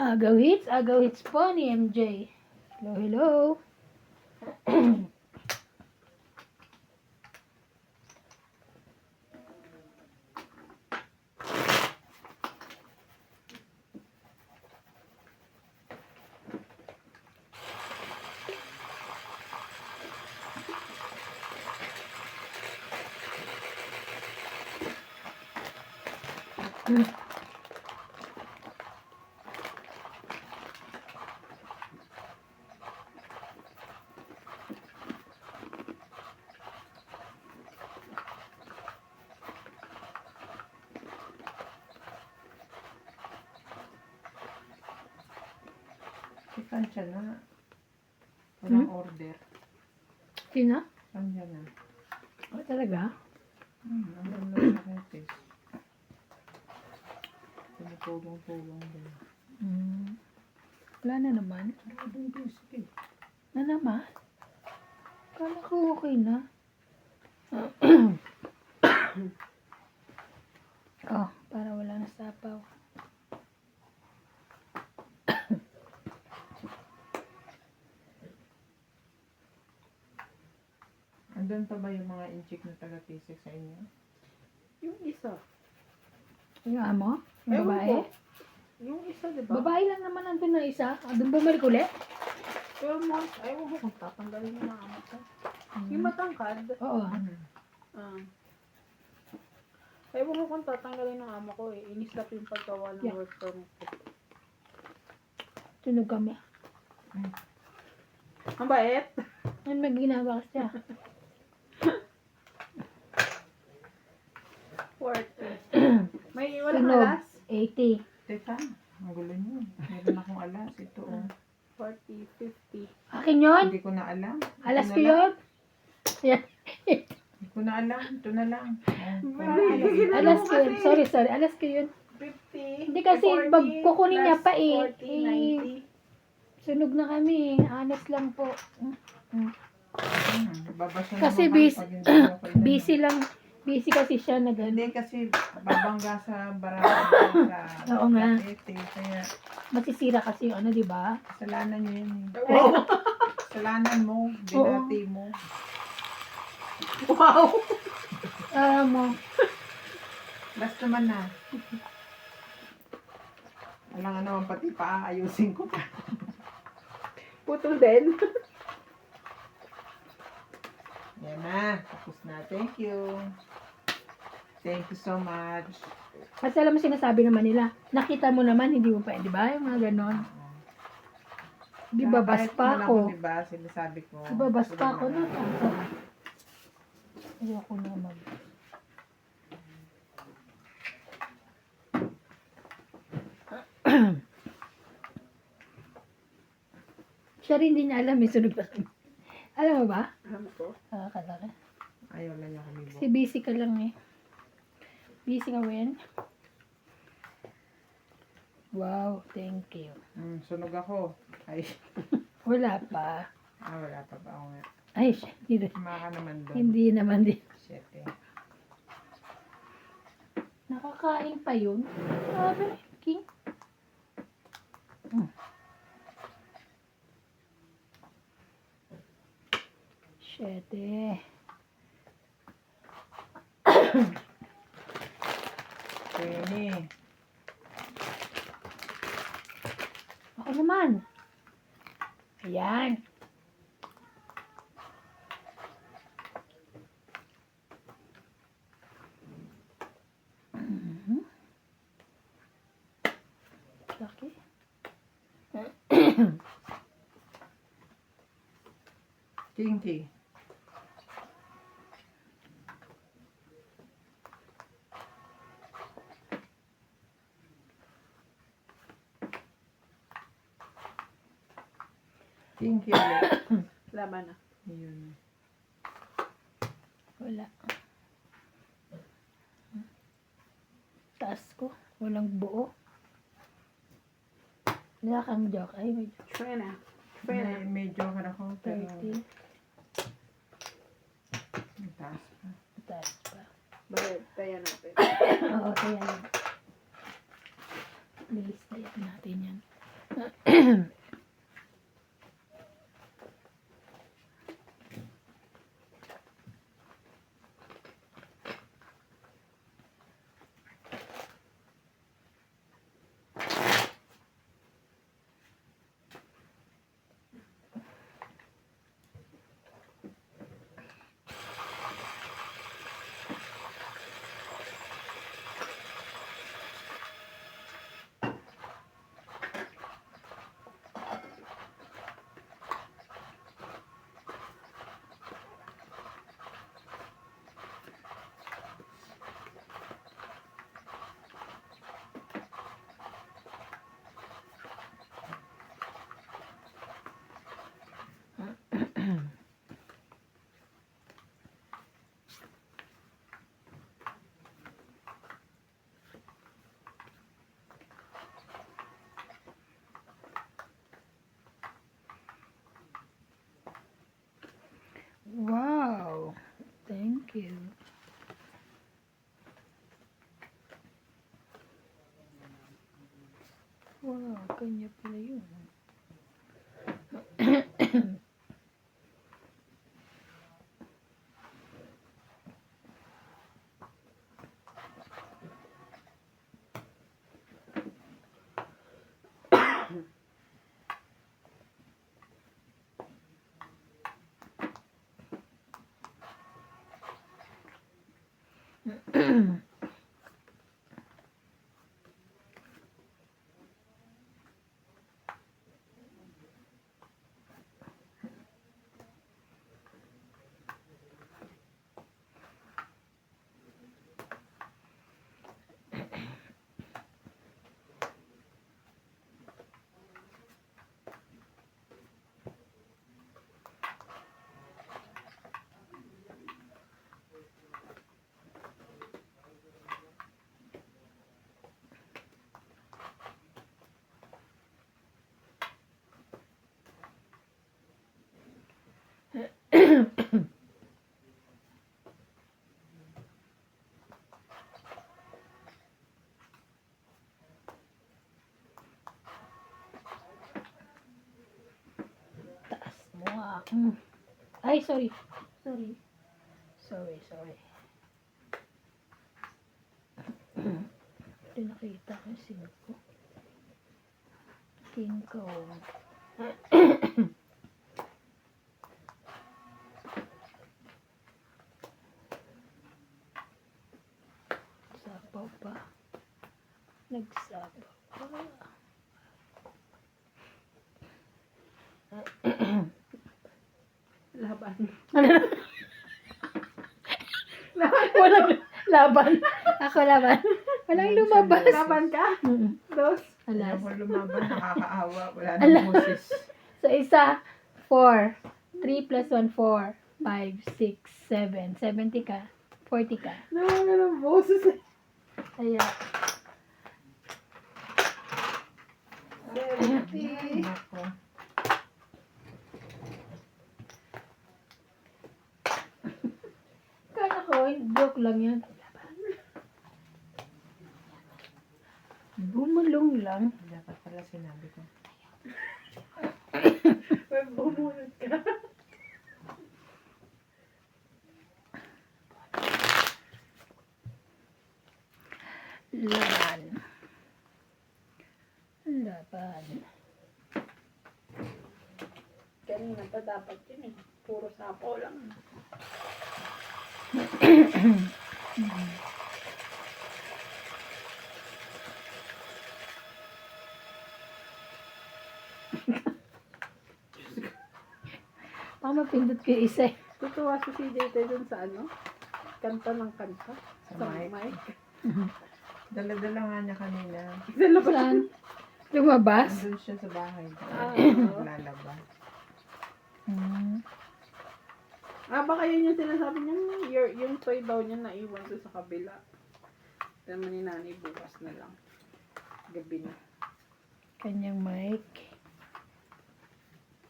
Agaw hits po ni MJ. Hello, hello. Si Kansya na. Walang order. Sino? Kansya na. Oh, talaga? Ang lang sa kutis. Tumutulong-tulong din. Wala na naman. Sige. Na naman? Kala ko okay na. Oh, para wala na sapaw. Andun pa ba yung mga inchik na taga-tisik sa inyo? Yung isa. Yung amo? Yung Ewan babae? ko. Yung isa, di ba? Babae lang naman nandun na isa. Doon bumalik ulit? Pero mo, ayaw ko kung tatanggalin mo na amo ko. Yung matangkad. Oo. Ayaw ko kung tatanggalin ng amo ko eh. Inisap yung paggawa ng Yeah. work permit ko. Tunog kami. Ang bait. Ano may ginagawa siya? 40. May walang Tunog. alas? 80. Teka, ang gulo nyo. Meron akong alas. Ito oh. 40, 50. Akin yun? Hindi ko na alam. Ito Alas na ko lang. yun? Yan. Hindi ko na alam. Ito na lang. Alas ko yun. Sorry. Alas ko yun. 50. Hindi kasi pag kukunin niya pa eh. 40, 90. Sunog na kami. Honest lang po. Babasa Kasi naman busy, pag hindi mo pa inano. busy lang. Busy kasi siya na Hindi gano'n. kasi babangga sa barangay sa Oo nga. tapete. Kaya Masisira kasi yung ano, di ba? kasalanan nyo yun eh. Wow! Kasalanan mo. Binati mo. Wow! Mo. Last naman na. Alam nga naman pati paayusin ko pa. Putol din. Yan na. Tapos na. Thank you. Thank you so much. Kasi alam mo sinasabi naman nila, nakita mo naman, hindi mo pa, di ba? Yung mga ganon. Di ba, bas Kahit pa naman ako. Diba, sinasabi ko. Di ba, bas pa ako na. na. Ayoko na mag... Siya rin din niya alam, may sunog pa kami. Alam mo ba? Alam ko. Kalaki. Ayaw lang niya kami. Si busy ka lang eh. Busy ka rin. Wow, thank you. Sunog ako. Ay. Wala pa. Wala pa ba ako nga. Ay, hindi, Maka naman doon. hindi naman din. Shit eh. Nakakain pa yun. Sabi, King. Shit eh. Penny. Ako naman. Ayan. Laki. Kinky. Kinky ulit. Laban na. Yun. Wala. Taas ko. Walang buo. Wala kang joke. Ay, may joke. Try na. Try na. Medyo ka na ko. Pero 30. ang taas pa. Taas pa. Bakit? Taya natin. Oo, kaya lang. Bilis na yan natin yan. Wow. Thank you. Wow, kanya pala yun. Taas mo ah. Ay, sorry. Sorry. Sorry. Ito nakita ko yung sino ko. King ko. Sapaw pa. Nagsapaw pa. Laban. Walang laban. Ako laban. Walang lumabas. Laban ka? Dos. Alam Alas. mo lumaban, nakakaawa. Wala nang boses. So, isa, 4. 3 plus 1, 4. 5, 6, 7. 70 ka. 40 ka. Nawala ng boses eh. Kaya, 70. Nako. kala ko, joke lang yan. Bumulong lang. Dapat pala sinabi ko. May bumunod ka. Laban. Laban. Kanina pa dapat yun eh. Puro sapaw lang. Baka mapindot ko yung isa eh. Tutuwa si CJ tayo dun sa ano? Kanta ng kanta. Sa mic. Dala-dala nga niya kanina. Sa labas. Saan? Lumabas? Nandun siya sa bahay. Ah, Naglalaba. baka yun yung sinasabi niya, yung toy daw niya naiwan doon sa kabila. Tama ni nanay bukas na lang. Gabi na. Kanyang mic.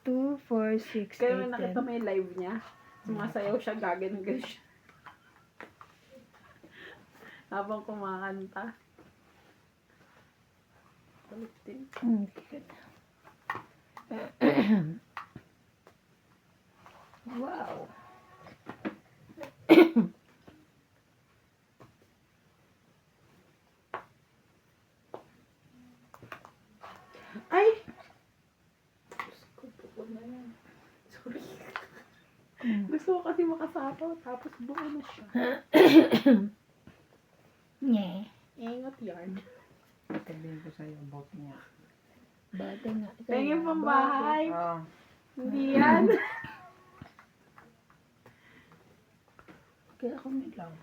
2, 4, 6, Kaya may 8, nakita 10. mo yung live niya. Sumasayaw siya, gagan siya. Habang kumakanta. Kulit din. Good. Wow. Ay! Diyos ko, buo na yan. Sorry. Gusto ko kasi makasapaw, tapos buo na siya. Nye. Ingot yarn. Sabihin ko sa'yo, bot niya. Bata nga. Tingin pang bahay. Oh. Hindi yan. Kaya ako may lang.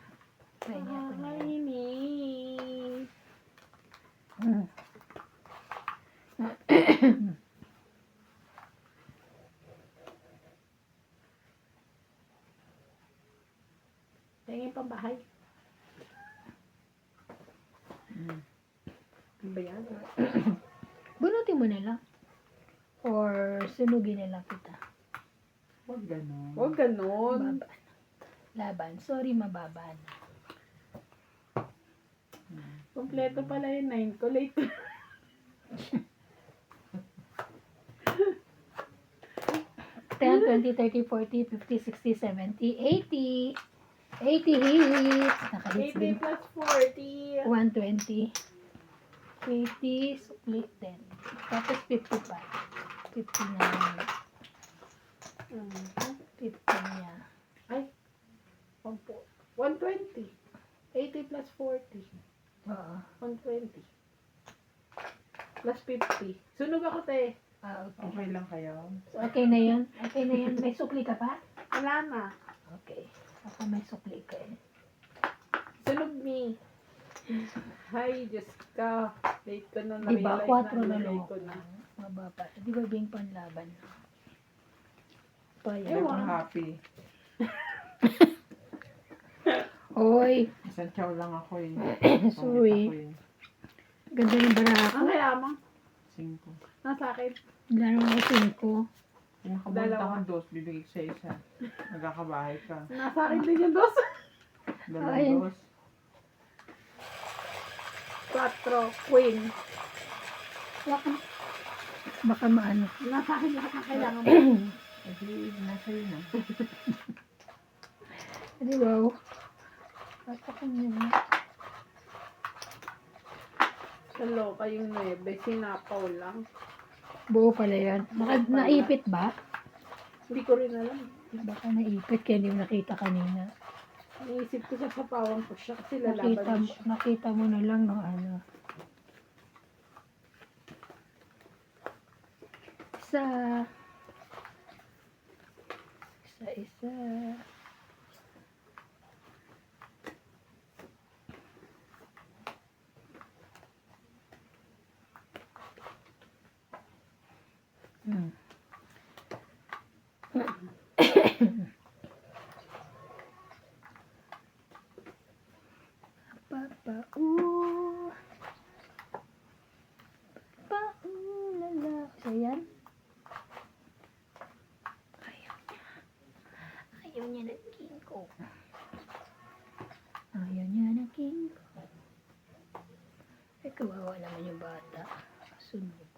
Try niya ako na. Nakakainis. Tingin pang bahay. Ano ba yan? Bunutin mo na lang. Or sunugin na lang kita. Huwag ganun. Huwag ganon. Baba. Laban. Sorry, mababa na. Kompleto pala yung 9 ko. Late. 10, 20, 30, 40, 50, 60, 70, 80. 80 hits. Naka-hits 80 din. plus 40. 120. 80, split din. Tapos 50 pa. 50 na lang. 50 niya. Ay. 120. 80 plus 40. Oo. 120. Plus 50. Sunog ako, te. Ah, okay. Okay lang kayo? So, okay na yun? Okay na yun. May sukli ka pa? Wala na. Okay. Ako may sukli ka eh. Sunog ni. Hay, Diyos ka. Late ko na Diba? 4 na ilagay lang. ko na. Mababa. Di ba bing panlaban? Pa Hindi yan. ako happy. Oy. Isang chow lang ako eh. Sorry. Ako eh. Ganda ng bara Ang ako. kayamang. 5. Nasa akin. Laro ako 5. Pinakabunta Dalawa. kang dos, bibigay ko sa isa. Nagkakabahay ka. Nasa akin din yung dos. Ay. 2 dos. 4. Queen. Baka maano. Nasa akin lahat ng kailangan mo. Kasi nasa yun ah. Di wow. Basta ko yun na. Kaloka yung 9. Sinapaw lang. Buo pala yan. Baka naipit ba? Hindi ko rin alam. Baka naipit kaya hindi mo nakita kanina. Naisip ko sa papawan ko siya kasi lalaban siya. Nakita mo na lang no ano. Isa. Isa. Hmm. Papa-oo. Papa-oo, lala. So, yan. Ayaw niya. Ayaw niya ng king ko. Ayaw niya ng king ko. Ay, kawawa naman yung bata. Sunog.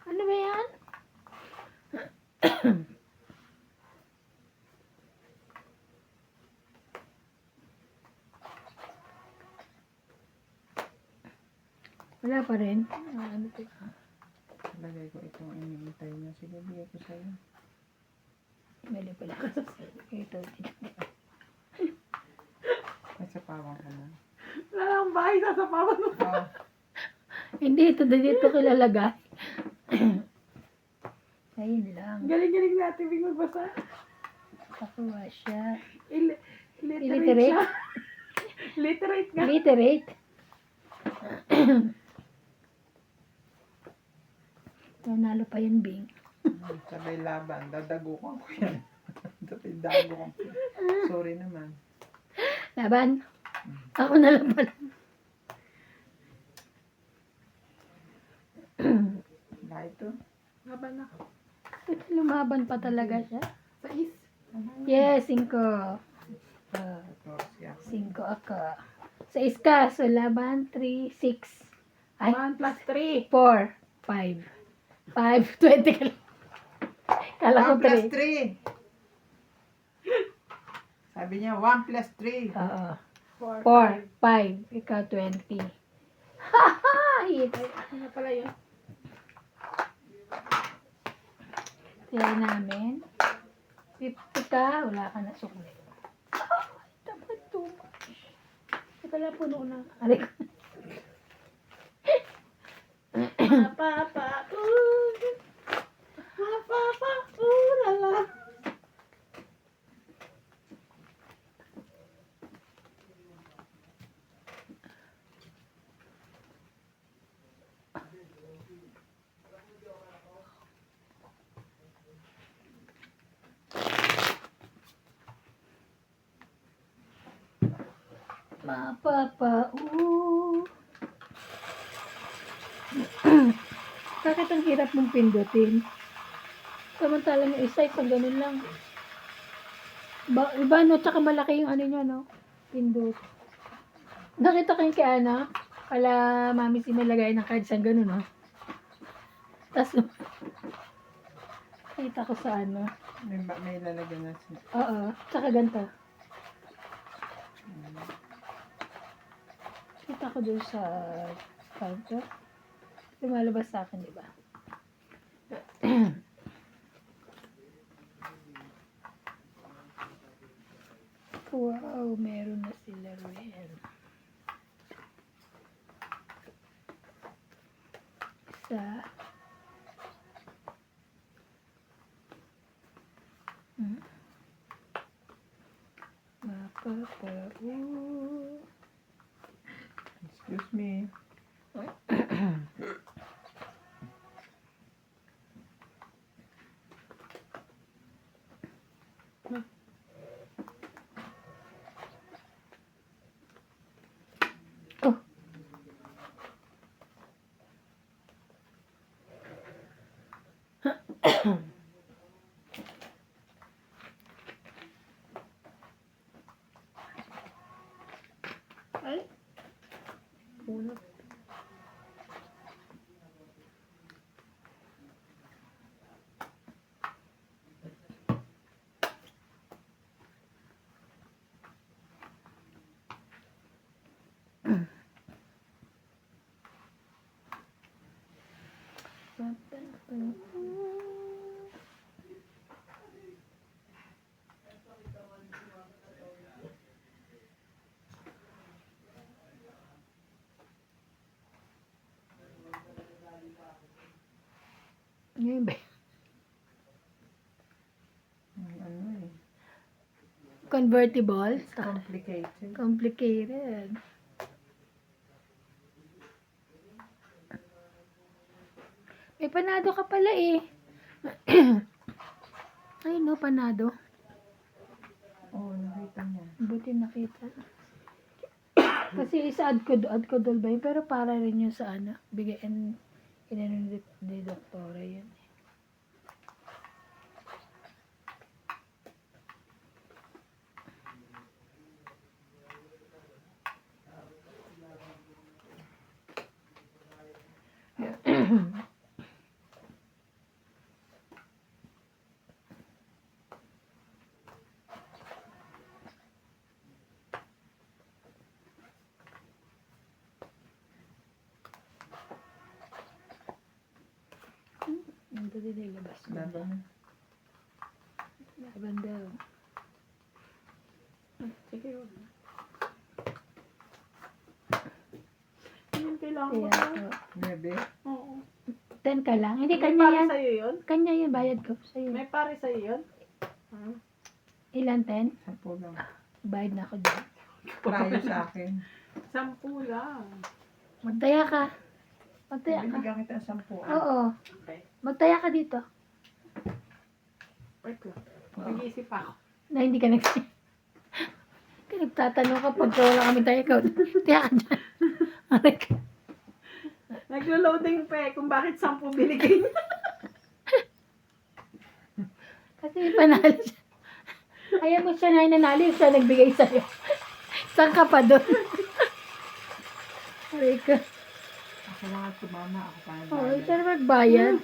Ano ba yan? Wala pa rin. Ano to? Lagay ko itong iniintay niya. Sige, bigay ko sa'yo. Mali pala. Ito. Nasa pawang ko na. Wala lang bahay, sasapawan mo. Oh, Hindi, ito dito kilalagay. Ayun lang. Galing-galing natin Bing magbasa. Kakuha siya. Illiterate Illiterate? siya. Literate nga. Literate. Nanalo pa yan, Bing. sabay laban. Dadagukan ko yan. Dago ko. Sorry naman. Laban. Ako na lang pala. Ba ito? Laban na. Lumaban pa talaga siya. Sa is. Yes, 5. 14 ako. 5 ako. Sa iska, so laban, 3, 6. Ay, 1 plus 3. 4, 5. 5, 20 ka lang. Kala ko 1 plus 3. 3. Sabi niya, 1 plus 3. Oo. 4. 4, 5. Ikaw, 20. Haha! Hit. Ano pala yun? Kaya namin. 50 ka, wala ka na sukli. Dapat too much. Ito lang puno na. Aray ko. Papa, Papa, lala. Mapapa, Bakit ang hirap mong pindutin? Samantalang yung isa, isang ganun lang. Iba, no? Tsaka malaki yung ano niya, no? Pindot. Nakita ko yung kay Ana. Kala mami sinalagay ng cards ang ganun, no? Tapos, nakita ko sa ano. May lalagyan na siya. Oo, tsaka ganito. Kita ko doon sa counter. Lumalabas sa akin, di ba? Wow, meron na sila rin. Isa. Mapapa, Excuse me. Oh. Ay. Puno. Ngayon ba? Ano eh. Convertible? It's complicated. Complicated. May panado ka pala eh. Ay no, panado. Oo, nakita niya. Buti nakita. Kasi isa adkodol ba yun? Pero para rin yun sa ano. Bigayan ni doktora yun. Ito din nilabas mo. Laban. Laban daw. Sige, yun. Yun, kailangan ko Kaya to. ako. Bebe. Oo. 10 ka lang. Hindi, May kanya pare yan. sa'yo yun? Kanya yun, bayad ko. Sa'yo. May pare sa'yo yun? Hmm? Ilan, 10? 10 lang. Bayad na ako dyan. Tayo sa akin. 10 lang. Magtaya ka. Magtaya ka. Bibigyan kita ng 10. Oo. Okay. Magtaya ka dito. Wait lang. Nag-iisip ako. Na hindi ka nagtatanong ka pag wala kami tayo, ikaw. Tiyak ka dyan. Aray ka. Naglo-loading pa eh, kung bakit 10 binigay niya. Kasi may panalo siya. Ayaw mo siya na nanalo, siya nagbigay sa'yo. Saan ka pa doon? Aray ka. Ako lang at sumama. Ako pa Oo, nagbayad. siya na magbayad.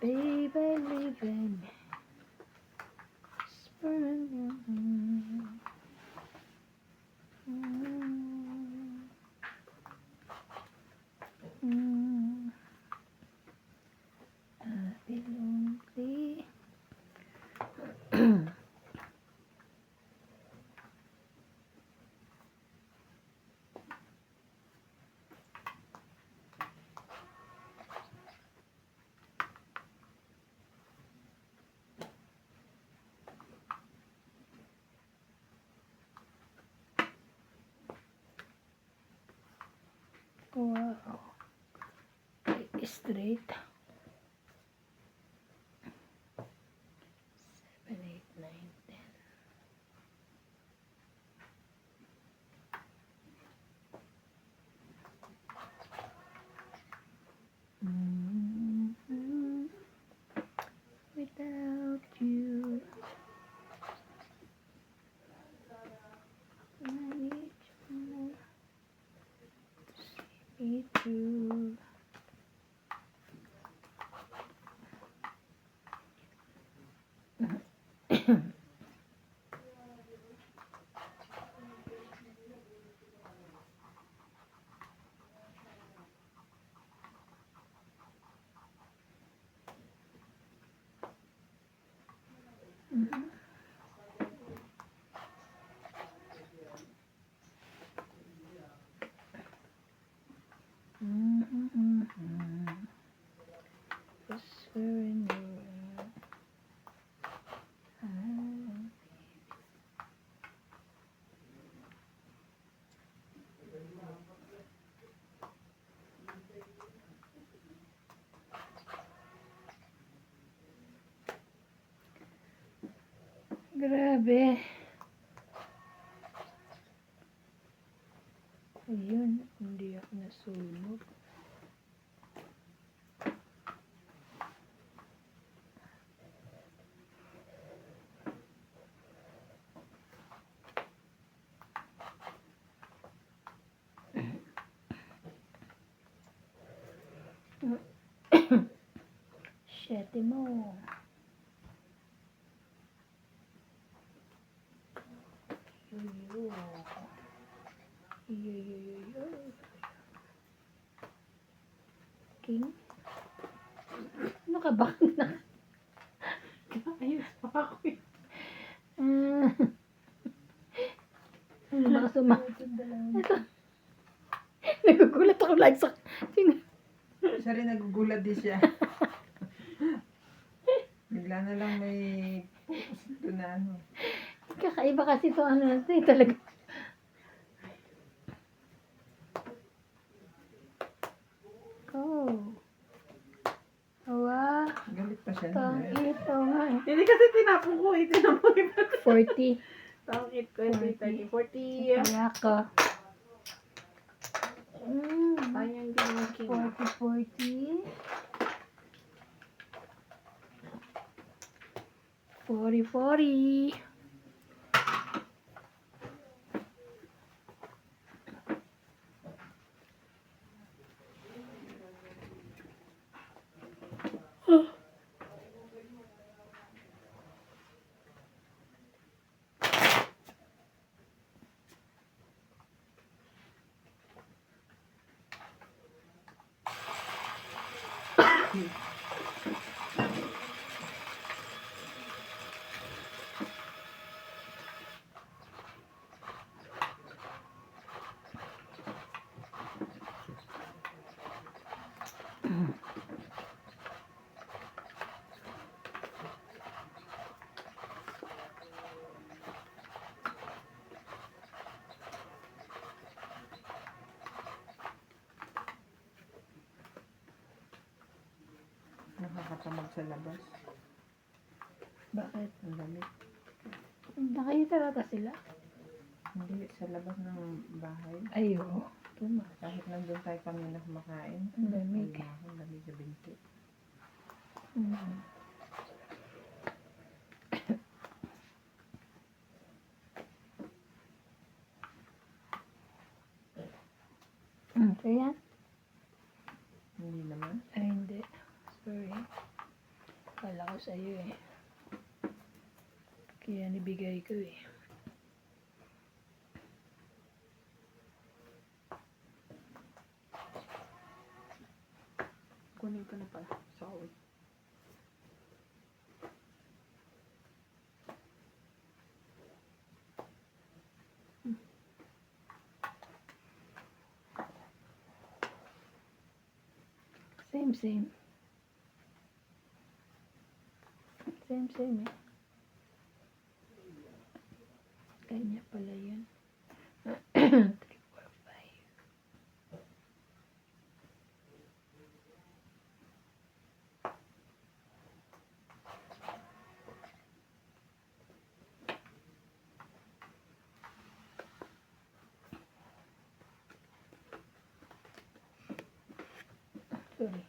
Baby, living. I'll be lonely. Wow. Straight. 7, 8, 9, 10. Without you, I need you more to see me through. Whisper in your ear. Grabe. Ayun, hindi ako nasunog. Siyete mo. Yo. Yo. King? Ano ka ba? Ayos pa ako eh. Ano ba sumagot? Ito. Nagugulat ako like sa... Sino? Siya rin nagugulat din siya. Bigla na lang may focus doon na ano. Kakaiba kasi ito ano natin talaga. Oh. Awa. Galit pa siya Tang nun. ito nga eh. Hindi kasi tinapon ko eh. Tinapon ko. 40. Tangit ko eh. 30, 40. Kaya ka. Sayang din yung king. 40. 40. Nakakatamad sa labas. Bakit? Ang lamig. Nakaitarata sila? Hindi, sa labas ng bahay. Ay, oo. Tuma. Kahit nandun tayo kami na kumakain. Ang lamig. Ay, naku, ang lamig sa binti. Mm. Kaya? Hindi naman. Ay, hindi. Sorry. Kala ko sa'yo eh. Kaya nibigay ko eh. Kunin ko na pala. Sorry. Same, same. Same, same eh. Kanya pala yun. 3, 4, 5. Sorry.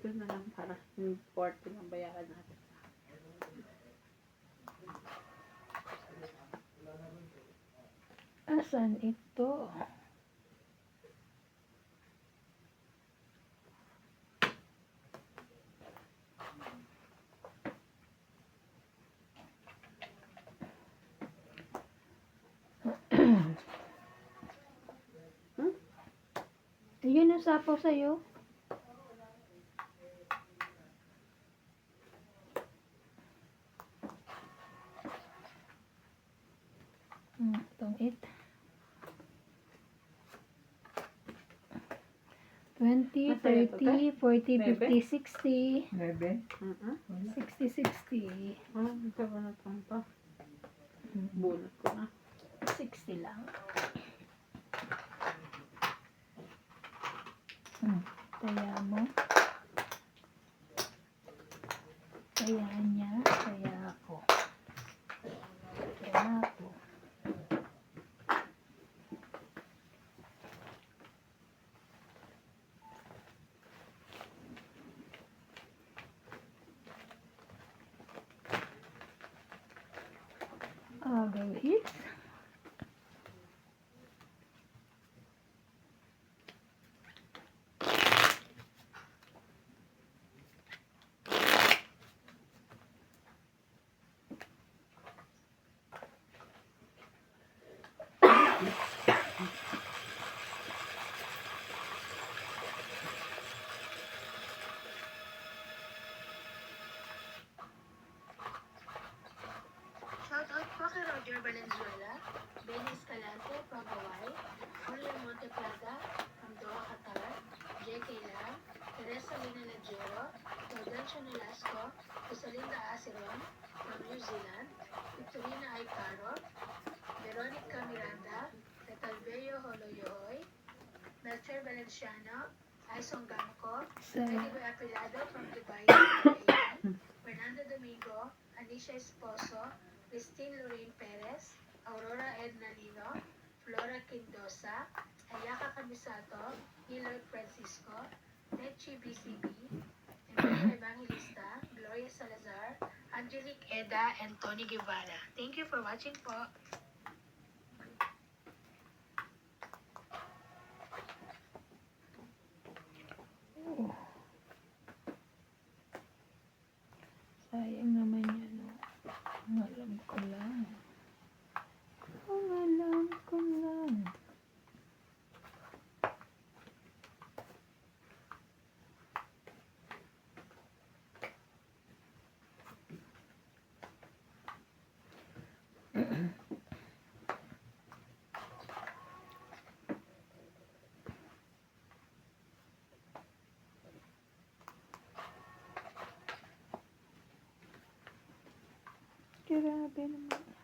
Ito na lang para yung 40 na bayaran natin. Asan ito? Yun ang sapaw sa'yo. Itong 8. 20, 30, 40, 50, 60. 9? 60, 60. Ito ba na itong pa? Bunot ko na. 60 lang. Kaya mo. Kaya niya. Kaya ako. Kaya ako. Guys. Shoutout po kay Roger Valenzuela, Benny Escalante, Pagaway, Julia Monteplata, Amdoa Qatar, J.K. Lam, Teresa Lina Lagero, Laudencio Nolasco, Rosalinda Aceron, from New Zealand, Victorina Aicaro, Veronica Miranda, Retalbeo Holoyoy, Melcher Valenciano, Aison Gamco, Edibo Apilado from Dubai, UAE, Fernando Domingo, Anisha Esposo, Christine Lorraine Perez, Aurora Edna Lino, Flora Quindosa, Ayaka Camisato, Eloy Francisco, Nechi BCB, Emilia Evangelista, Gloria Salazar, Angelique Eda, and Tony Guevara. Thank you for watching po. Grabe naman.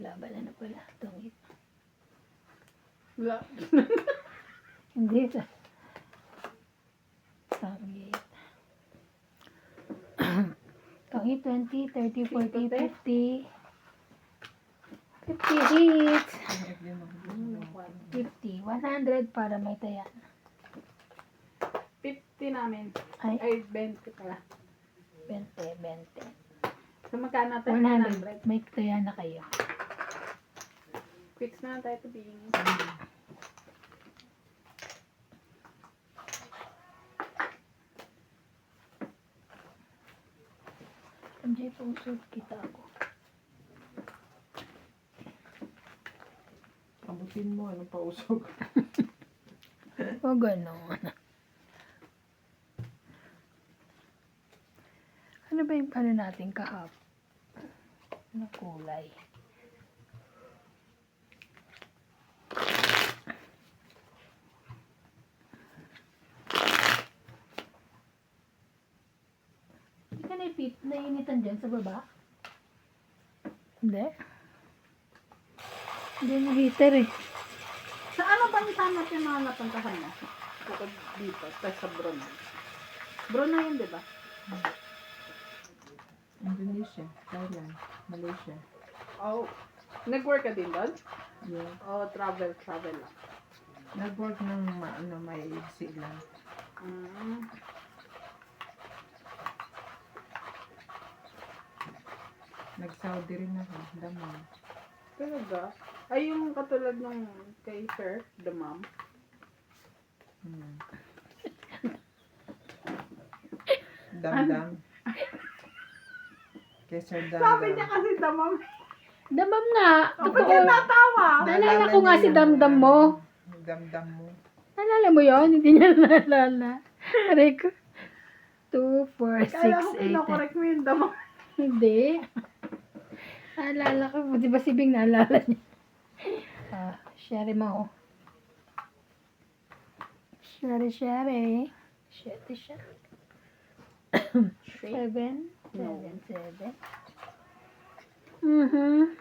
Laban na pala. Tungit. Wala. Hindi. Tungit. Tungit 20, 30, 40, 50. 50 hits. 50. 100 para may taya. 50 namin. Ay, Ay, 20 pala. 20, 20. So, magkano tayo? 100. May taya na kayo. Quits na lang tayo to being. Andiyan po usod kita ako. Abutin mo, anong pausog? O gano'n. Ano ba yung ano natin kahap? Ano kulay? Hindi ka nainitan dyan sa baba? Hindi. Hindi na heater eh. Sa ano ba yung tama yung mga napuntahan mo? Bukod dito, tayo sa Brunei. Brunei yun, di ba? Indonesia, Thailand, Malaysia. Oh. Nag-work ka din doon? Yeah. Oh, travel lang. Nag-work ng may lang. Mm. Nag-Saudi rin ako, Daman. Talaga? Ay, yung katulad ng kay Sir, the mom. Hmm. Damdam. Kay Sir Damdam. Sabi niya kasi the mom. Damam nga. Ba't ka natawa? Naalala ko nga si Damdam mo. Damdam mo. Naalala mo yun? Hindi niya naalala. Aray ko. 2, 4, 6, Kala ko 8. pinakorek mo yung the mom. Hindi. Naalala ko. Di ba si Bing naalala niya? Share mo. Share. Share siya. 7. 7. No. 7. Mhm.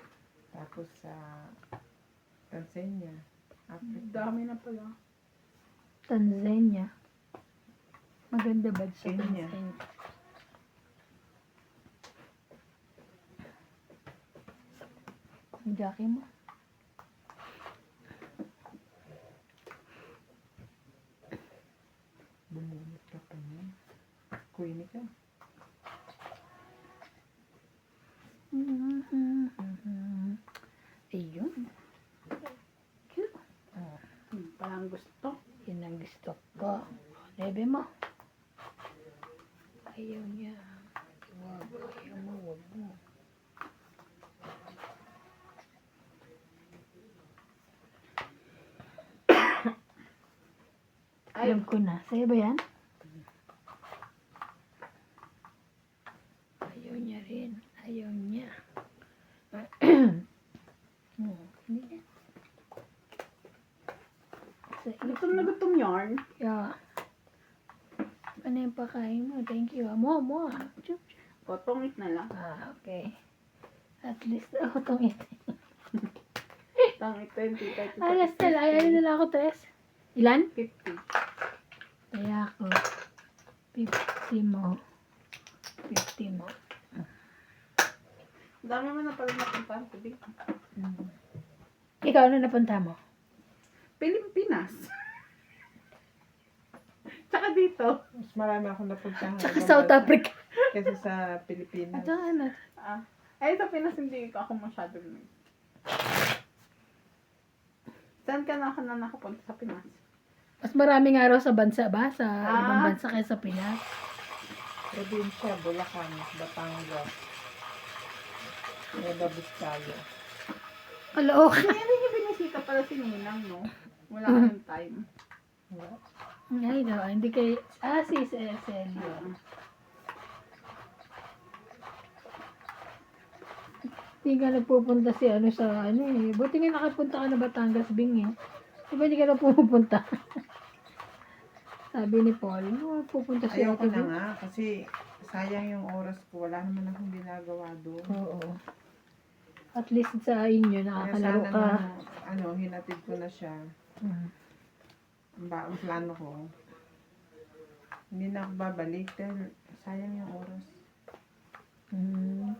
Tapos sa Tanzania. Africa. Dami na pala. Tanzania. Maganda ba sa Kenya. Tanzania? Ang jackie mo. Bumulot ka pa niya. Queenie ka. Ayun. Cute. Oh, Parang gusto. yun ang gusto ko. Lebe mo. Ayaw niya. Ayaw mo, wag mo. Ay, Alam ko na. Sa'yo ba yan? Ayaw niya rin. Ayaw niya. Hindi niya. gutom na gutom yarn. Yeah. Ano yung pakain mo? Thank you. Mo. Chup. Potongit na lang. Okay. At least, itong ito. Tang 20, 30, Ay, Estel, ay, ano nila ako, Tess? Ilan? 50. Kaya ako. 50 mo. 50 mo. Dami mo na pala napuntahan ko dito. Ikaw, ano napunta mo? Pilipinas. Tsaka dito. Mas marami akong napuntahan. Tsaka ibang South bansa Africa. Kesa sa Pilipinas. Ito, ano? Ay, sa Pinas hindi ako masyado Saan ka na nakapunta sa Pinas? Mas maraming araw sa bansa ba? Sa ibang Ah. bansa kaysa Pinas? Probinsya, Bulacan, Batangas, Nueva Vizcaya. Ala, okay. Kaya hindi niyo binisita pala si Ninang, no? Wala kayong time. Wala. Ay, no, hindi kay... si Celia. Hindi ka nagpupunta si ano sa ano eh. Buti nga nakapunta ka na Batangas, Bing eh. Di ba hindi ka na pupunta? Sabi ni Paul, no, pupunta siya. Ayoko na nga kasi sayang yung oras ko. Wala naman akong ginagawa doon. Oo. At least sa inyo, Kaya nakakalaro sana ka. nung, hinatid ko na siya. Mm. Ang plano ko. Hindi na ako babalik dahil sayang yung oras. Mm.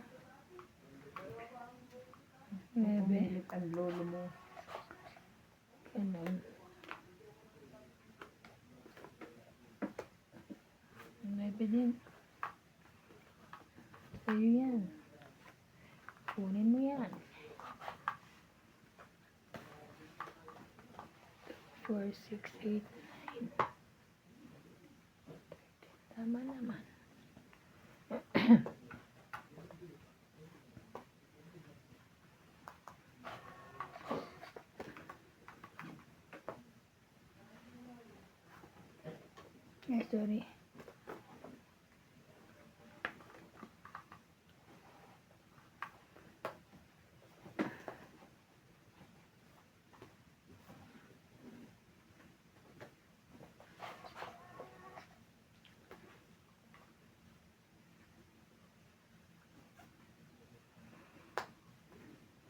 Bebe, Pumilit ang lolo mo. ganun. Bebe din. Sa'yo yan. Kunin mo yan. 4, 6, 8, 9. Tama naman. Sorry.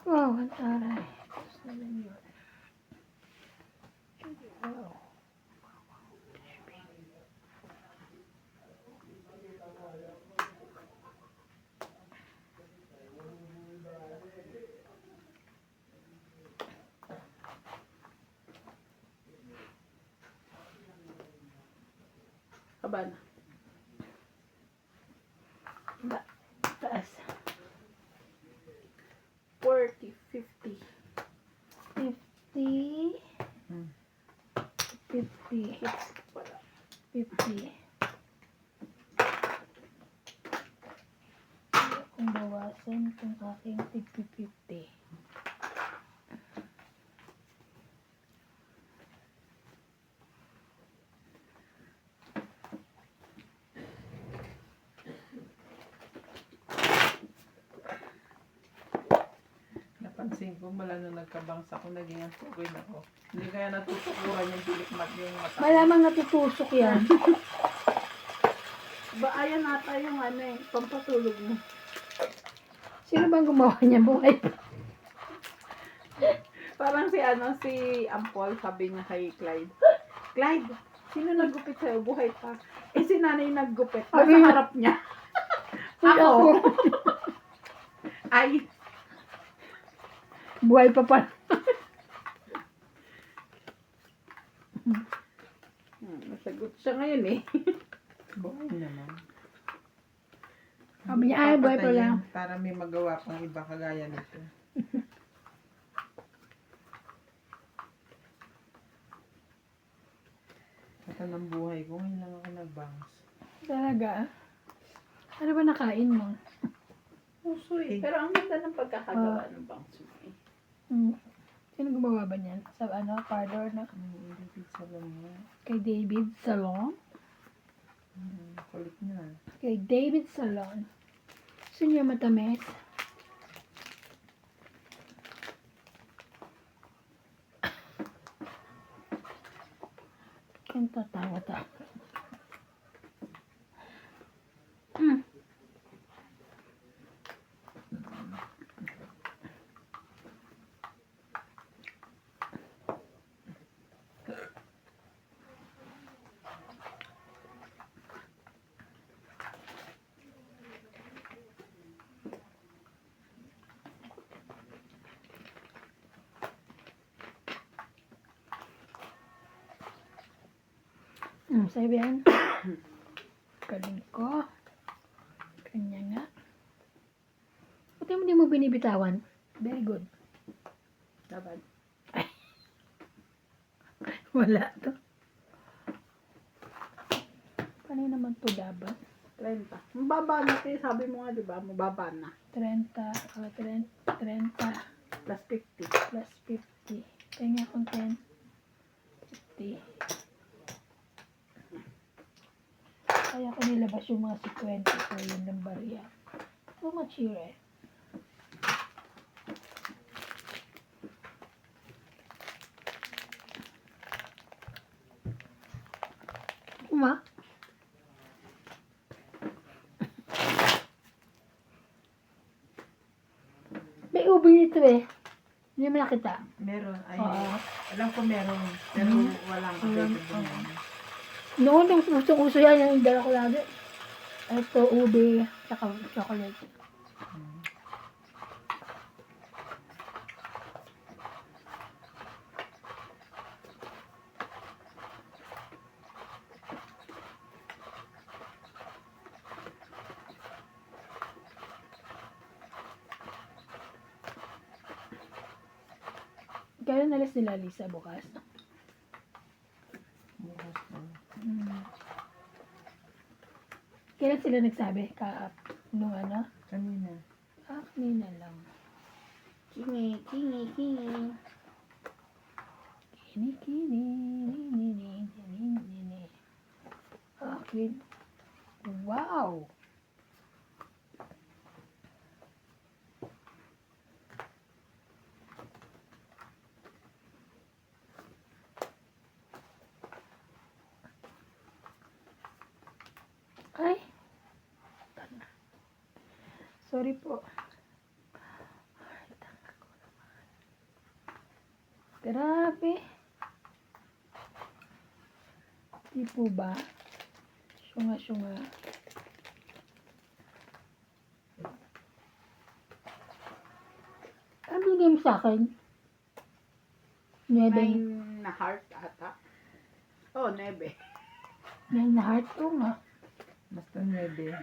Wow, ang taray. Tapos na lang yun. Wow. Habana. Taas. 40, 50. 50. Hmm. 50. Wala. 50. Kung bawasan kung aking tig-50. Napansin ko mula nung nagkabangs ako, naging ang tukoy na ako. Hindi kaya natutukuran yung pilikmat yung mata. Malamang natutusok yan. Ba, ayan nata yung ano eh, pampatulog mo. Sino bang gumawa niya? Buhay pa. Parang si Ampol, sabi niya kay Clyde. Clyde, sino naggupit sa'yo? Buhay pa. Eh, si nanay naggupit. Sabi Nasa niya- harap niya. Uy, Ako. Ay, Buhay pa pa. nasagot siya ngayon eh. Buhay naman. Sabi niya, ay, buhay pa Papatayin lang. Para may magawa pang iba kagaya nito. Kata ng buhay ko, ngayon lang ako nagbangs. Talaga. Ano ba nakain mo? Puso eh. Pero ang ganda ng pagkakagawa ng bangso eh. Hmm. Sino gumawa ba niyan? Sa ano, parlor na Hindi pizza lang nga. kay David Salon? Kulit na. Kay David Salon. Gusto niyo matamis? Kung tatawa-tawa. Sabi yan. Galing ko. Kanya nga. Buti mo di mo binibitawan. Very good. Dapat. Wala to. Paano naman to laban? 30. Mababa na kayo. Sabi mo nga, di ba? Mababa na. 30 Plus 50. plus 50. Kaya nga kung 10. 50. Kaya ko nilabas yung mga 50. So, yun ng bariya. So much here eh. Uma? May ubi nito eh. Hindi mo nakita. Meron. Ay, Oo. alam ko meron. Pero walang Walang- updated din. Noon, yung usong-uso yan, yung dala ko lagi. Ito, ube, saka chocolate. Kailan nalis nila Lisa bukas? Bukas na. Kailan sila nagsabi? Nung ano? Kanina. Kanina lang. Kingi. Kini. Akin. Wow! Ay! Sorry po. Ay, tanga ko naman. Grabe. Di po ba? Syunga. Ano binigay mo sa akin? 9 9 na heart ata. Oh, 9. na heart ko nga. Basta 9.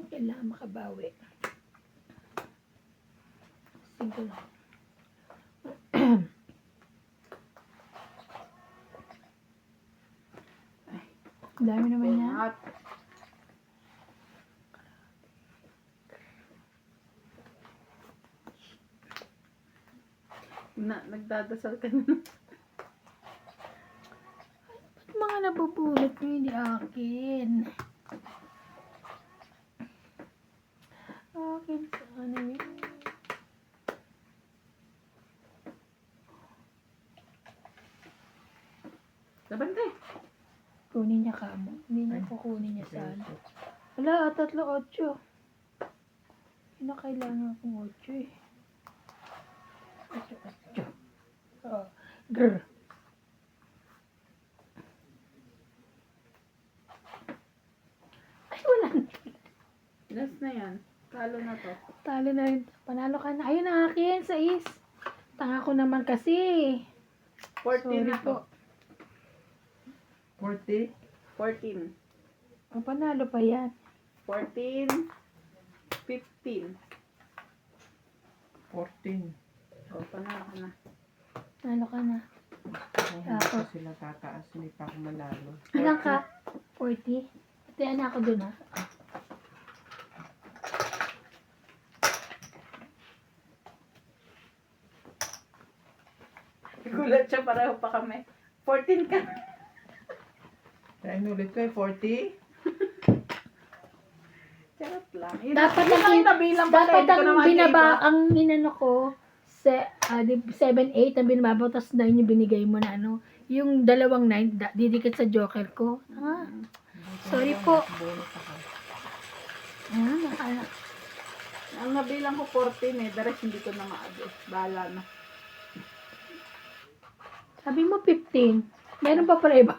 Kailangan makabawi. Single lang. Ang dami naman yan. At nagdadasal ka na. Ba't mga nabubulot nyo hindi akin? Akin sana yun. Labante. Kunin niya kamo. Hindi niya kukunin niya sana. Wala, 3-8. Yun na kailangan kong 8 eh. 8. Oh, grr. Ay, wala. Last na yan. Talo na to. Talo na rin. Panalo ka na. Ayun na akin, 6. Tanga ko naman kasi. 14 na to. 40? 14. O, panalo pa yan. 14. 15. 14. O, panalo ka na. Panalo ka na. Kung hindi Ako. pa sila tataas, hindi pa ako manalo. Ilan ka? 40? Pati na ako dun ha. Gulat siya, pareho pa kami. 14 ka. Kaya inulit ko 40? Charot lang. Yun, Dapat yun ang lang yung nabilang pala, dapat hindi ko ang naman binaba, iba. ang inano ko, 7-8 ang binaba, tapos 9 yung binigay mo na ano. Yung dalawang 9, didikit sa joker ko. Ah, sorry po. Bonus ako. Nakala. Ang nabilang ko 14 eh. The rest hindi ko na ma-add. Bahala na. Sabi mo 15. Meron pa pala iba.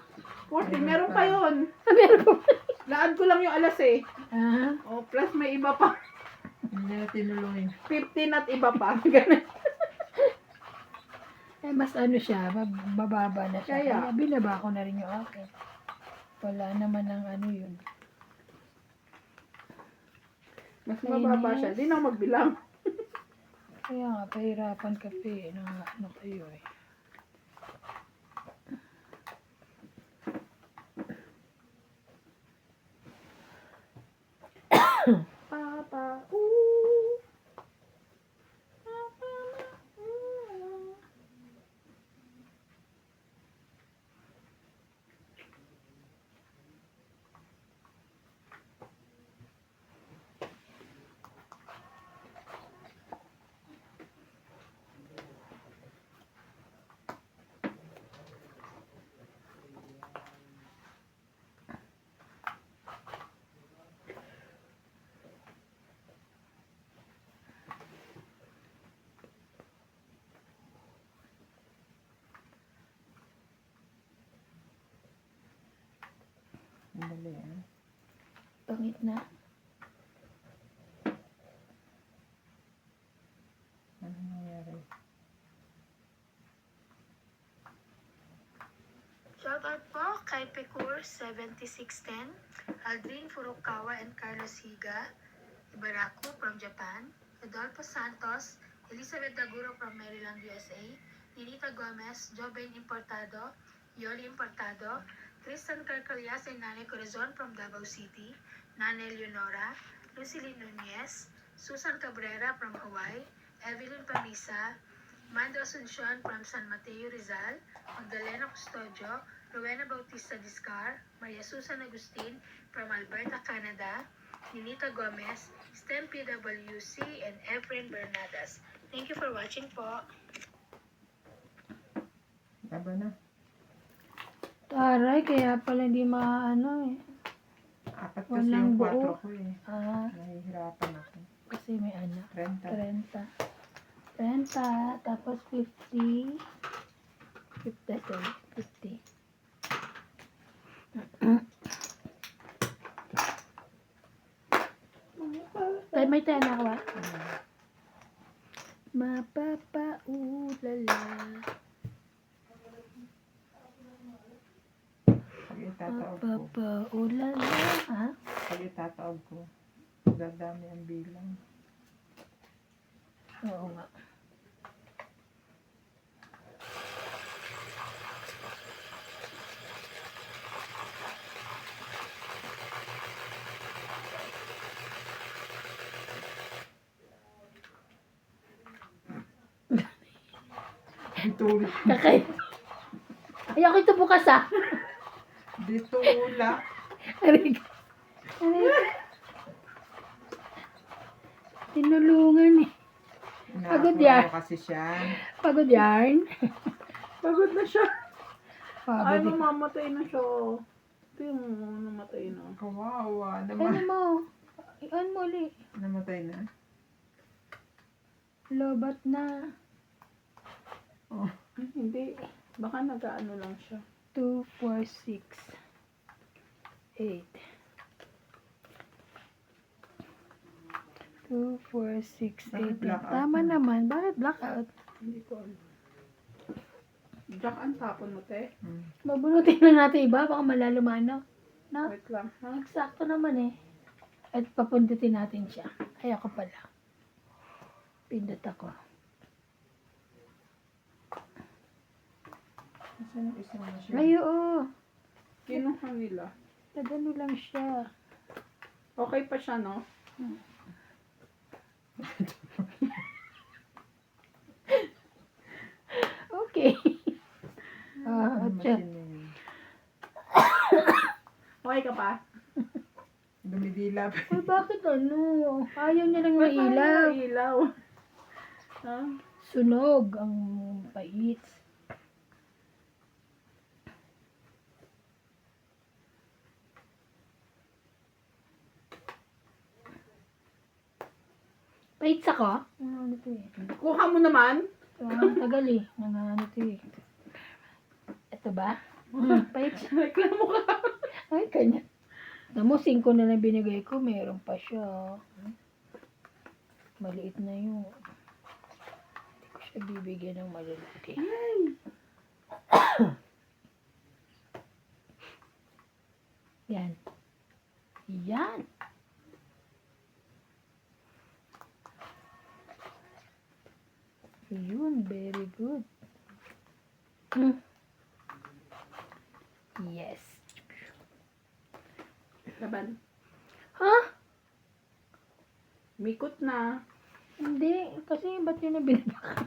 14, meron pa yun. Meron pa pala. Laan ko lang yung alas eh. Ah, Oh, plus may iba pa. Hindi na tinulungin. 15 at iba pa. Ganun. eh, mas ano siya, mababa na siya. Kaya? Kaya binaba ko na rin yung akin. Wala naman ang ano yun. Mas mababa siya. Di na ako magbilang. Kaya nga, pahirapan ka pa eh. Ano kayo eh. Papa, ooh. Papa, ooh. Dali ah. Pangit na. Ano nangyari? Shoutout po kay Pecur 7610, Aldrin Furukawa and Carlos Higa, Ibaraku from Japan, Adolfo Santos, Elizabeth Daguro from Maryland, USA, Ninita Gomez, Jobain Importado, Yoli Importado, Tristan Carcalias and Nane Corazon from Davao City, Nane Leonora, Lucilene Nunez, Susan Cabrera from Hawaii, Evelyn Pamisa, Mando Asuncion from San Mateo Rizal, Magdalena Custodio, Rowena Bautista Discar, Maria Susan Agustin from Alberta, Canada, Ninita Gomez, STEM PWC, and Efren Bernadas. Thank you for watching po. Aba na. Taray, kaya pala hindi maano eh. 4 kasi Walang yung buo. 4 ko eh. Ah, Nahihirapan ako. kasi may anak. 30. 30, tapos 50. 50. Tay, may tayo na ako ah. Mapapaulala. Pag itataog ko. Mapapaulala. Ha? Pag itataog ko. Dadami ang bilang. Oo nga. Dito ulit. Kakay. Ayoko ito bukas ah. Dito ula. Aray. Tinulungan eh. Pagod yan. Inaapuro kasi siya. Pagod yarn. Pagod na siya. Ay, Pagod. mamamatay na siya. Ito yung namatay na. Kawawa. Ano mo? Iyan mo ulit. Namatay na. Lobat na. Oh. Ay, hindi. Baka nag-ano lang siya. 2, 4, 6, 8. 2, 4, 6, Bakit 8. blackout Tama na? naman. Bakit blackout? Hindi ko alam. Jack, ang tapon mo, te. Mabunutin na natin iba. Baka malalumano. No? Wait lang, ha? Eksakto naman eh. At papundutin natin siya. Ay ako pala. Pindot ako. Nasaan yung isang machine? Ay oo. Kinuha nila. Nagano lang siya. Okay pa siya, no? Okay. Ano Tiyo. machine na yun? Okay ka pa? Dumidilap. Ay, bakit ano? Ayaw niya lang Ba't ng ilaw. may ilaw? Ha? Sunog ang pait. Pait ako? Ano to eh? Kuha mo naman. Tagal eh. Ano to eh. Ito ba? Pait. Reklamo ka. Ay, kanya. Alam mo, 5 na lang binigay ko. Meron pa siya. Maliit na yun. Hindi ko siya bibigyan ng malalaki. Yan. Yan. Yun, very good. Yes. Laban. Ha? Mikot na. Hindi. Kasi ba't yun na binabak?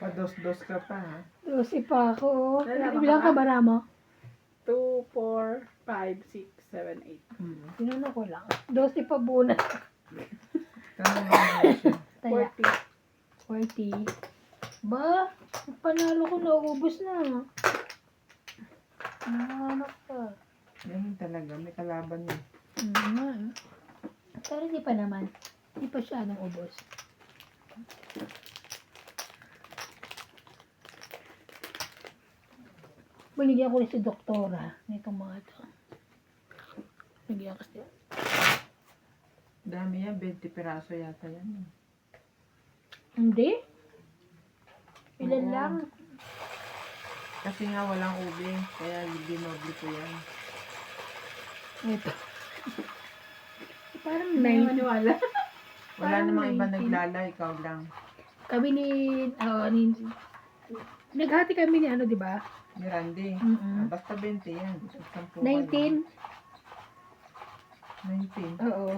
Pados-dos ka pa, ha? 12 pa ako. Lalaban ka Ilang ba? ka bara mo? 2, 4, 5, 6, 7, 8. Pinuno ko lang. 12 pa buo na. Tanong mo na siya. Taya. 40. 40. Ba? Panalo ko naubos na. Nahanap ka. Ganyan talaga, may kalaban yun. Pero hindi pa naman. Hindi pa siya nang ubos. Binigyan ko rin si doktora nitong mga ito. Binigyan ko siya. Dami yan, 20 piraso yata yan. Hindi? Ilan Oo. lang? Kasi nga walang ube, kaya binoble ko yan. Ito. Parang Hindi 9. maniwala. Wala Parang namang iba 19. naglala, ikaw lang. Kami naghati kami ni ano, di ba? Ni Randy. Mm-mm. Basta 20 yan. 10 19? 19. Oo.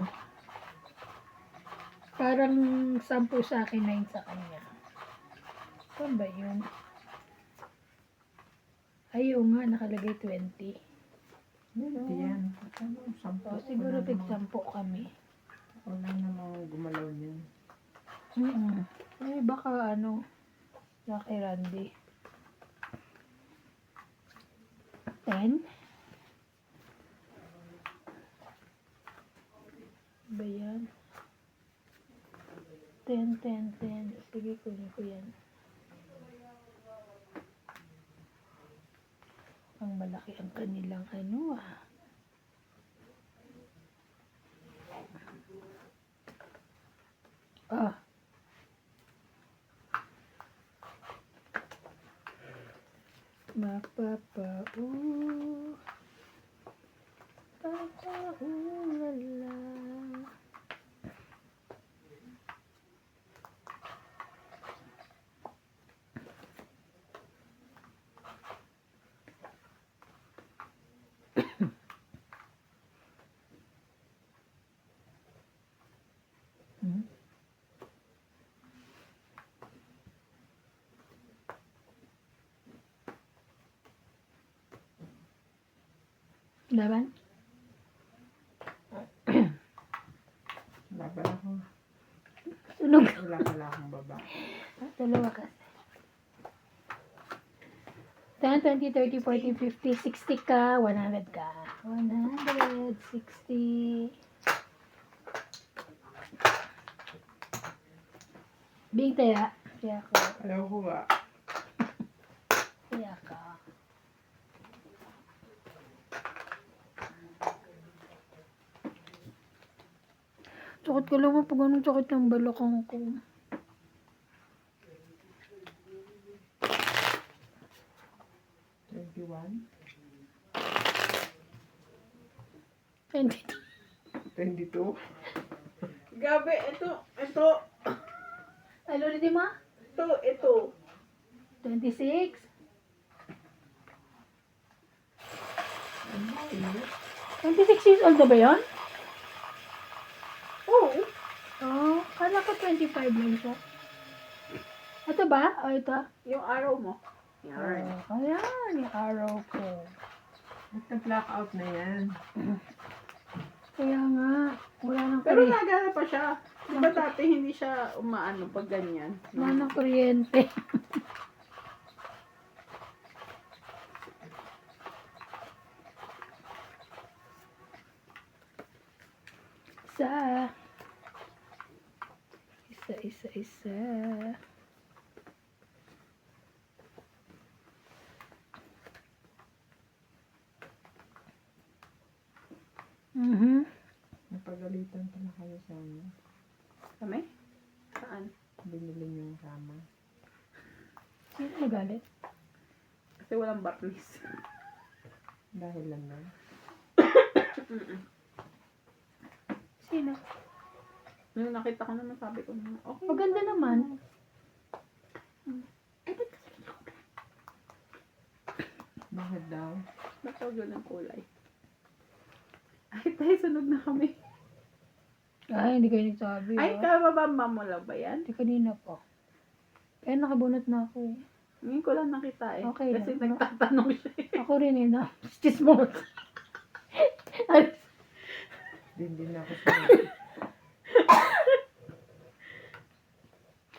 Parang 10 sa akin, 9 sa kanya. Saan ba yun? Ay, oo nga, nakalagay 20. 20 yan. Ano, 10. O, siguro tig 10 kami. Wala namang gumalaw niyan. Ay, baka ano, kay Randy. 10? Ba yan? 10. Sige, kunin ko yan. Ang malaki ang kanilang ano ah. Ah. Mapapau. Lala. Laban? Laban ako. Sunog. Wala pala akong baba. Dalawa kasi. 10, 20, 30, 40, 50, 60 ka, 100 ka. 160. Bing taya. Kaya ko. Ayaw ko nga. Kaya ka. Sakit ko lang pag anong sakit ng balakang ko. One. 22. 22. Gabi, ito. Ay, ulitin mo? Ito. 26. Ano ba yun? 26 years old na ba yun? Oh. Oh, kala ko 25 lang siya. Ito ba? O, ito. Yung araw mo. Yan. Oh, ayan, yung araw ko. Ba't na-blackout na yan? Kaya nga, wala nang Pero kuryente. nagana pa siya. Di ba dati hindi siya umaano pag ganyan? Wala nang kuryente. Isa. Mhm. Napagalitan pala kayo sa ano. Kami? Saan? Binili niyo yung kama. Sino nagalit? Kasi walang barnis. Dahil lang na. Sino? Nung nakita ko naman, sabi ko na, okay. Maganda naman. Bakit daw? Ba't daw ganun kulay? Ay, tayo, sunog na kami. Ay, hindi kayo nagsabi. Ay, kababamba mo lang ba yan? Hindi kanina po. Kaya nakabunot na ako eh. Ngayon ko lang nakita eh. Okay Kasi lang. nagtatanong siya eh. Ako rin eh, na. Chismos. Ay, Hindi na ako sa...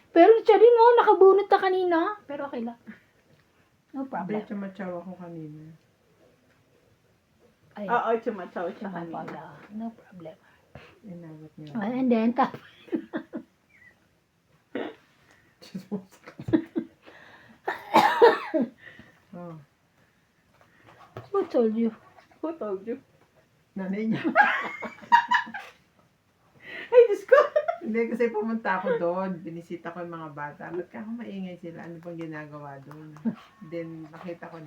pero siya rin oh, nakabunot na kanina. Pero okay lang. No problem. Matyaw ako kanina. Ay, Oo, chumachaw siya no kanina. problem. No problem. Inawat niya. And then, Oh. who told you? Who told you? Nanay niya. Ay, Diyos ko! Hindi, kasi pumunta ako doon. Binisita ko yung mga bata. Ba't ka maingay sila? Ano bang ginagawa doon? Then, nakita ko,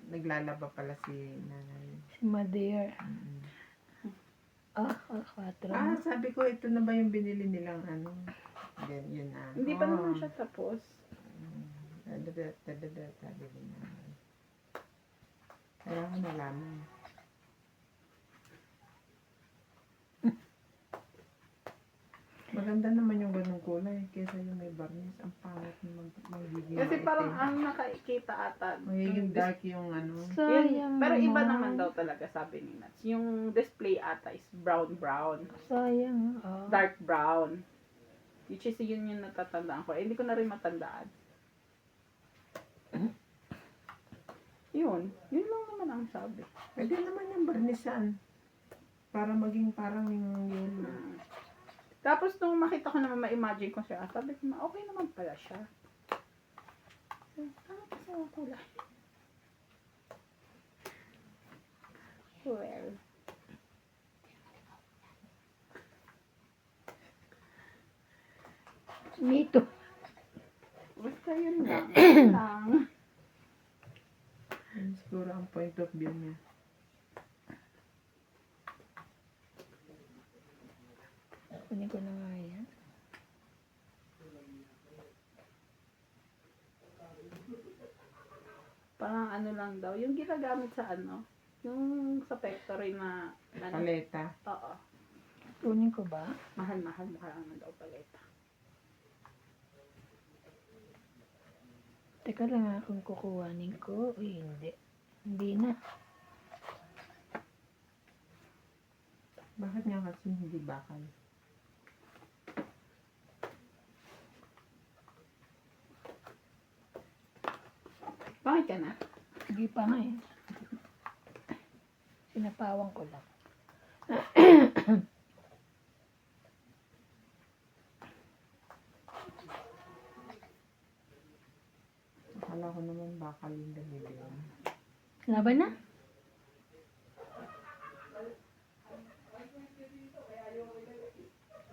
naglalaba pala si nanay. Si Mother. Mm. Kwatro. Ah, sabi ko, ito na ba yung binili nilang ano? Then, yun na. Hindi pa naman siya tapos. Sabi ko na. Kaya ko nalaman. Maganda naman yung ganung kulay kesa yung may varnish. Ang pangit na magiging Kasi parang maitim. ang nakikita ata. Magiging dark yung ano. Sayang Pero iba naman. naman daw talaga sabi ni Nats. Yung display ata is brown. Sayang. Oh. Dark brown. Which is yun yung natatandaan ko. Eh, hindi ko na rin matandaan. Yun lang naman ang sabi. Pwede naman yung varnishan. Para maging parang yung yellow. Tapos nung makita ko naman, ma-imagine ko siya, sabi ko na, okay naman pala siya. Ano pa sa kulay? Well, Me too. basta yun lang. Yun lang. Yun siguro ang point of view niya. Kunin ko na nga yan. Parang ano lang daw, yung ginagamit sa ano, yung sa factory na, ano, Paleta. oo, Kunin ko ba? mahal-mahal mukha ano daw paleta. Teka lang nga kung kukuhanin ko. Uy, hindi. Hindi na. Bakit nga kasi hindi bakal? Bakit ka na? Sige pa nga eh. Sinapawang ko lang. Akala ko naman bakal yung binili. Laban na?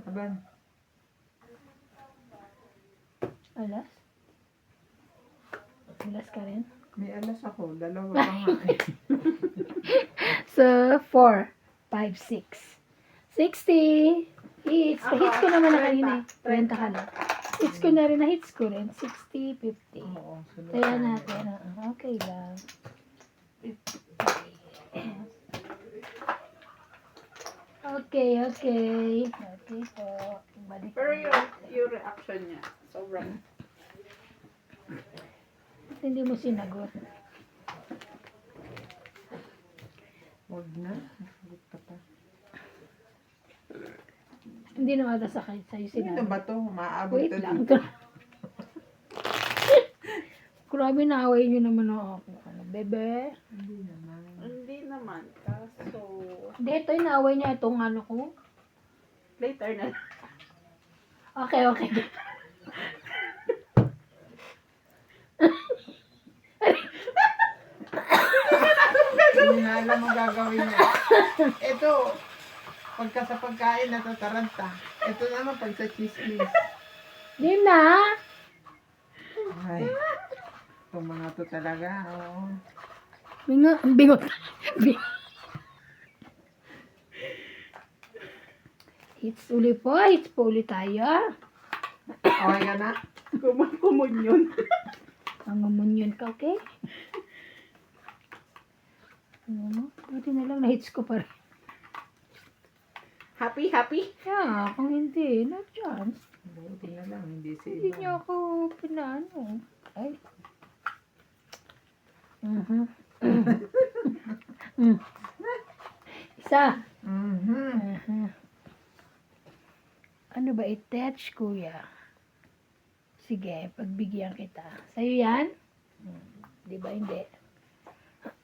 Aban, Alas? Alas ka rin? may alas ako. Dalawa pa nga eh. So, 4, 5, 6. 60! Hits. Hits ko naman na kanina eh. 20 ka lang. Hits ko na rin. Na-hits ko rin. 60, 50. Oo, sunod Kaya tayo. natin. Okay lang. Okay. Okay po. Balik Pero ko. yung reaction niya, sobrang, Ba't hindi mo sinagot? Huwag na. Nasagot ka pa. Hindi na ata sa'yo Ano sinagot. ba to? Maabot Wait to lang. dito. Grabe naaway nyo naman ako. Ano, bebe? Hindi naman. hindi naman, kaso, Hindi, ito yung naaway niya. Itong ano ko. later na lang. Okay. Hindi na alam ang gagawin niya. Ito, pagka sa pagkain, natataranta. Ito naman pag sa chismis. Di na. Ay, itong mga to talaga, oo. Bingot. Hits uli po. Hits po uli tayo. Okay ka na? Kumunyon. Mangumunyon ka, okay? Buti na lang na-hits ko pa rin. Happy, happy? Yeah, kung hindi, no chance. Buti na lang, hindi si Hindi Ivan. niya ako pinano. Ay. Mhm. Mm. Isa. Mhm. Mhm. Ano ba i-touch, kuya? Sige, pagbigyan kita. Sa'yo yan? Di ba hindi?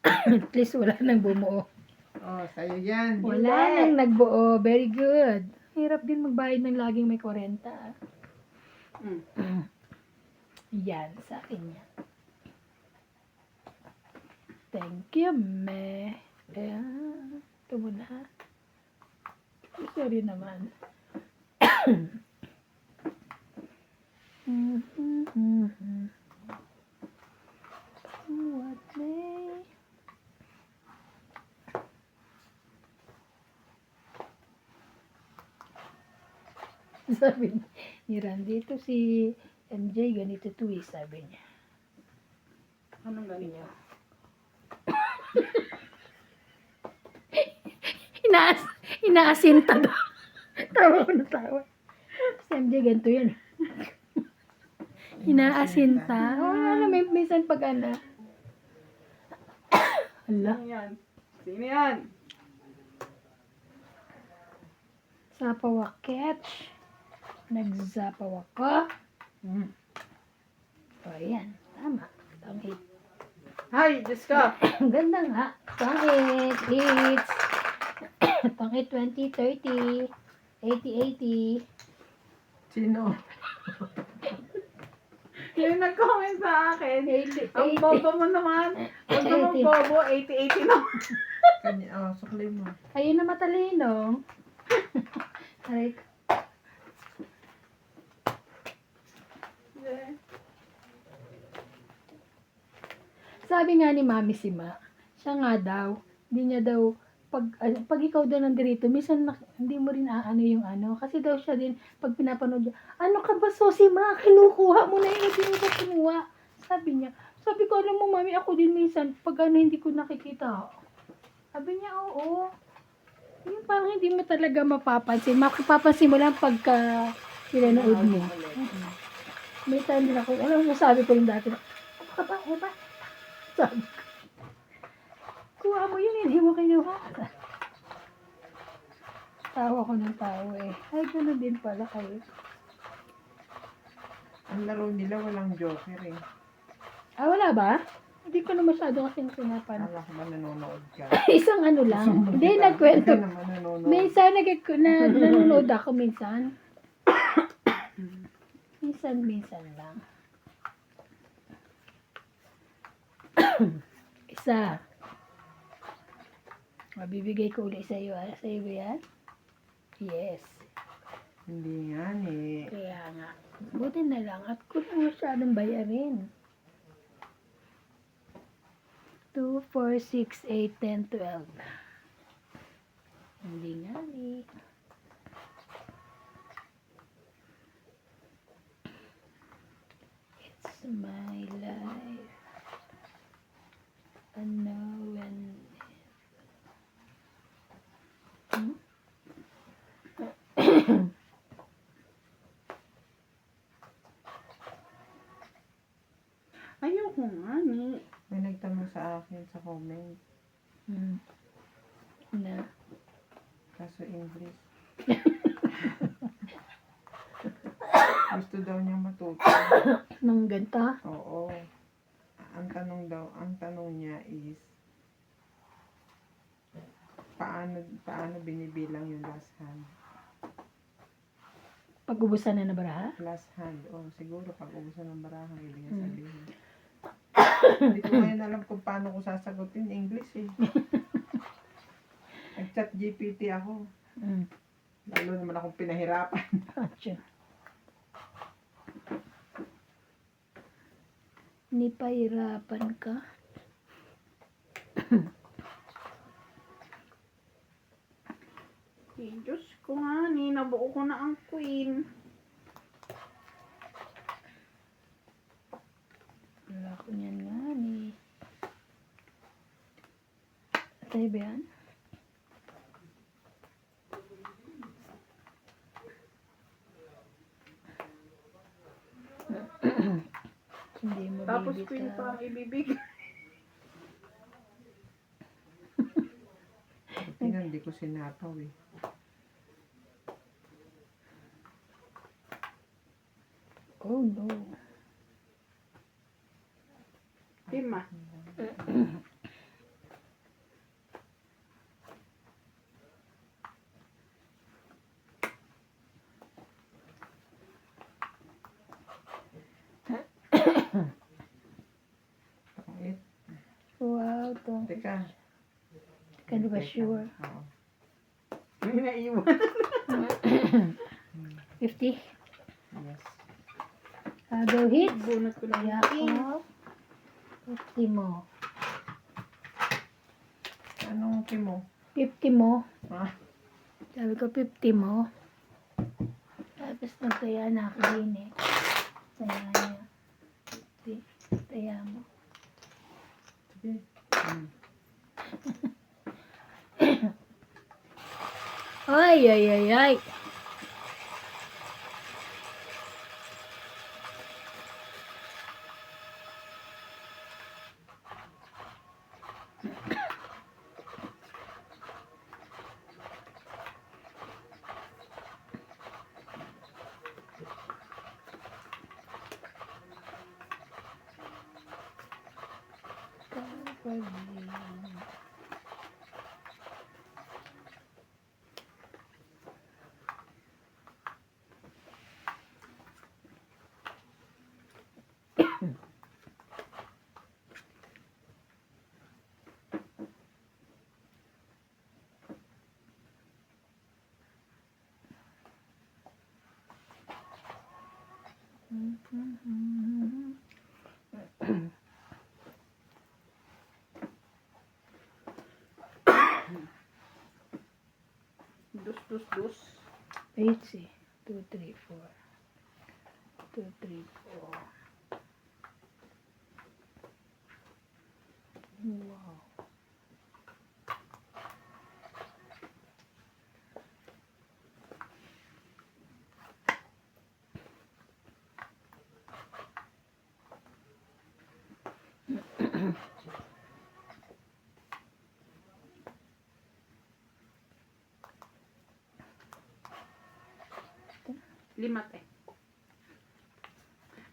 At least wala nang bumuo. Oh, sa'yo yan. Wala nang nagbuo. Very good. Hirap din magbayad ng laging may 40. Mm. Yan, sa akin yan. Thank you, me. Ayan. Ito muna. Sorry naman. What may... Sabi ni Randy, ito si MJ, ganito to eh, sabi niya. Anong ganyan? Inaasinta daw. Tawa ko na tawa. Si MJ, ganito yun. Inaasinta. Oo, ano, minsan pag ano. Hala, Sino yan? Sino yan? sapawa catch. Nagsapaw ako. O, ayan. Tama. Tangit. Hi, Diyos ka. Ang ganda nga. Tangit. Hits. Tangit 2030. 8080. Sino? Yung nag-comment sa akin. 80. Ang bobo mo naman. Huwag naman 80. bobo. 80-80 na. Kanya, oh, sukli mo. Ayun na matalino. Aray ko. Sabi nga ni Mami si Ma, siya nga daw, hindi niya daw, pag ikaw daw nandito, minsan hindi mo rin aano yung ano. Kasi daw siya din, pag pinapanood niya, ano ka ba, si Ma, kinukuha mo na yun, hindi mo ba kinuha? Sabi niya, sabi ko, alam mo Mami, ako din minsan, pag ano hindi ko nakikita. Sabi niya, oo. Yung parang hindi mo talaga mapapansin. Mapapansin mo lang pagka pinanood mo. May time din ako, alam mo, sabi ko yung dati, ano ka ba, Eva? Sabi ko, kuha mo yun, hindi mo kinuha. Tawa ko ng tawa eh. Ay, gano'n din pala kayo. Ang laro nila walang joker eh. Ah, wala ba? Hindi ko na masyado kasing sinapan. Kala ko ba nanonood ka? Isang ano lang. Hindi, nagkwento. Hindi naman nanonood. Minsan, nanonood ako minsan. Minsan lang. Isa. Mabibigay ko ulit sa iyo. Sa iyo ba yan? Yes. Hindi nga eh. Kaya nga. Buti na lang. At kung masyadong bayarin. 2, 4, 6, 8, 10, 12. Hindi nga eh. It's my life. I know when... Ayoko nga ni. May nagtanong sa akin sa comment. Na. Kaso English. Gusto daw niya matuto. Nung ganta. Oo. Ang tanong niya is, paano binibilang yung last hand? Pag-ubusan na na baraha? Last hand. O, siguro pag ubusan ng barahang, ibig niya sabihin. Hindi ko ngayon alam kung paano ko sasagutin English eh. Nag-chat GPT ako. Mm. Lalo naman akong pinahirapan. Atcha. Nipahirapan ka? Eh, Diyos ko nga, nabuo ko na ang queen. Wala ko niyan nga ni. Tayo ba yan? Hindi mo Tapos bibitaw. queen pa ang ibibigay. Buti nga, hindi ko sinataw eh. Oh no. Lima. Pangit. Wow, to. Teka. Ka di ba sure? Oo. May naiwan. 50? Yes. Go hit. Bunot ko na Kaya yung ko. 50 mo. Anong kimo? 50 mo. Ah, Sabi ko 50 mo. Tapos nagtaya na ako din eh. Taya niya. Taya mo. sige. Ay, ay, ay, ay. dus. 8, 2, 3, 4. 2, 3, 4. Wow. Lima te.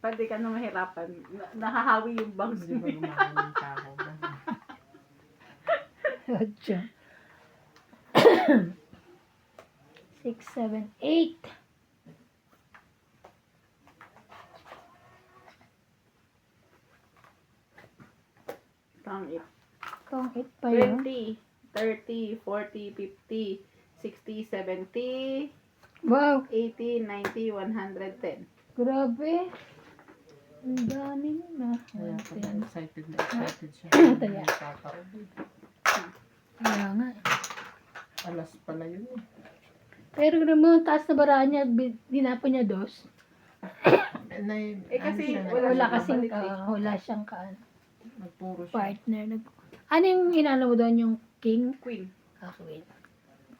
Pwede ka na mahirapan. Nahahawi yung bangs Hindi mo. ba gumagano yung tao? 8. 6, 7, 8. Pangit. Kung 8 pa yun. 20, 30, 40, 50, 60, 70, Wow, 80, 90, 110. grabe. Ang dami na. Kaya pala excited siya. Taya. Nagkakaroon. Kaya nga. Alas pala yun eh. Pero naman, taas na baraan niya, dinapo niya dos. kasi wala Wala siya kasing, kapalit eh. wala siyang Nagpuro siya. partner. Ano yung inano mo doon, yung king? Queen. Wait.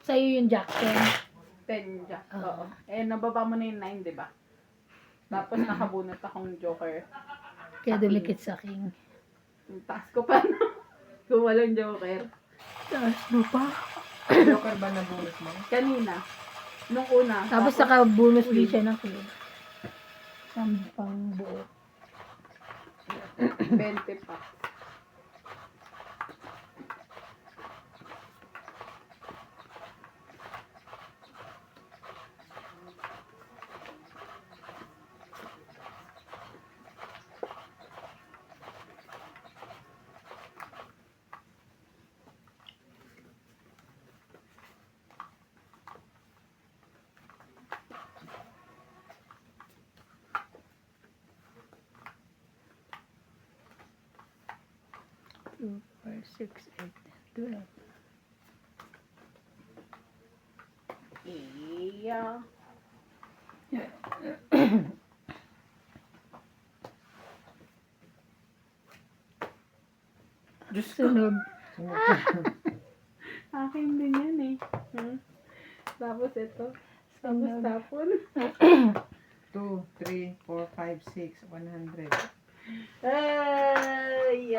Sa'yo yung jack 10. 10 jack. Oo. Oo. Eh, nababa mo na yung 9, di ba? Tapos nakabunot akong joker. Kaya dumikit sa king. Yung taas ko pa na. Kung walang joker. Taas mo pa. Joker ba nabunot mo? Kanina. Nung una. Tapos naka-bonus din siya ng king. Pang buo. 20 pa. 4, 6, 8, 12. Iya. Diyos ko. Sunog. Akin din yan eh. Hmm? Tapos ito. Tapos Sunog. tapon. 2, 3, 4, 5, 6, 100. Ay,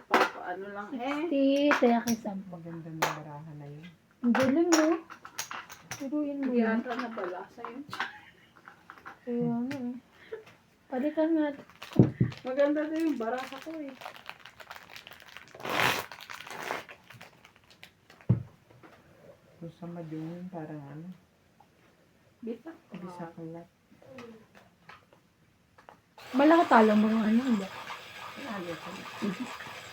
Papa, ano lang eh. 60. Saya kay 10. Maganda na barahan na yun. Ang galing no? Turuin mo Hindi yan. ata nabalasa yun. Kaya ano eh. Palitan nga. Maganda din yung barasa ko eh. Kung sa madyo yun, parang ano, Bisa. bisa kalat. Malaki talo mo ng ano. Hindi. Ano ko na.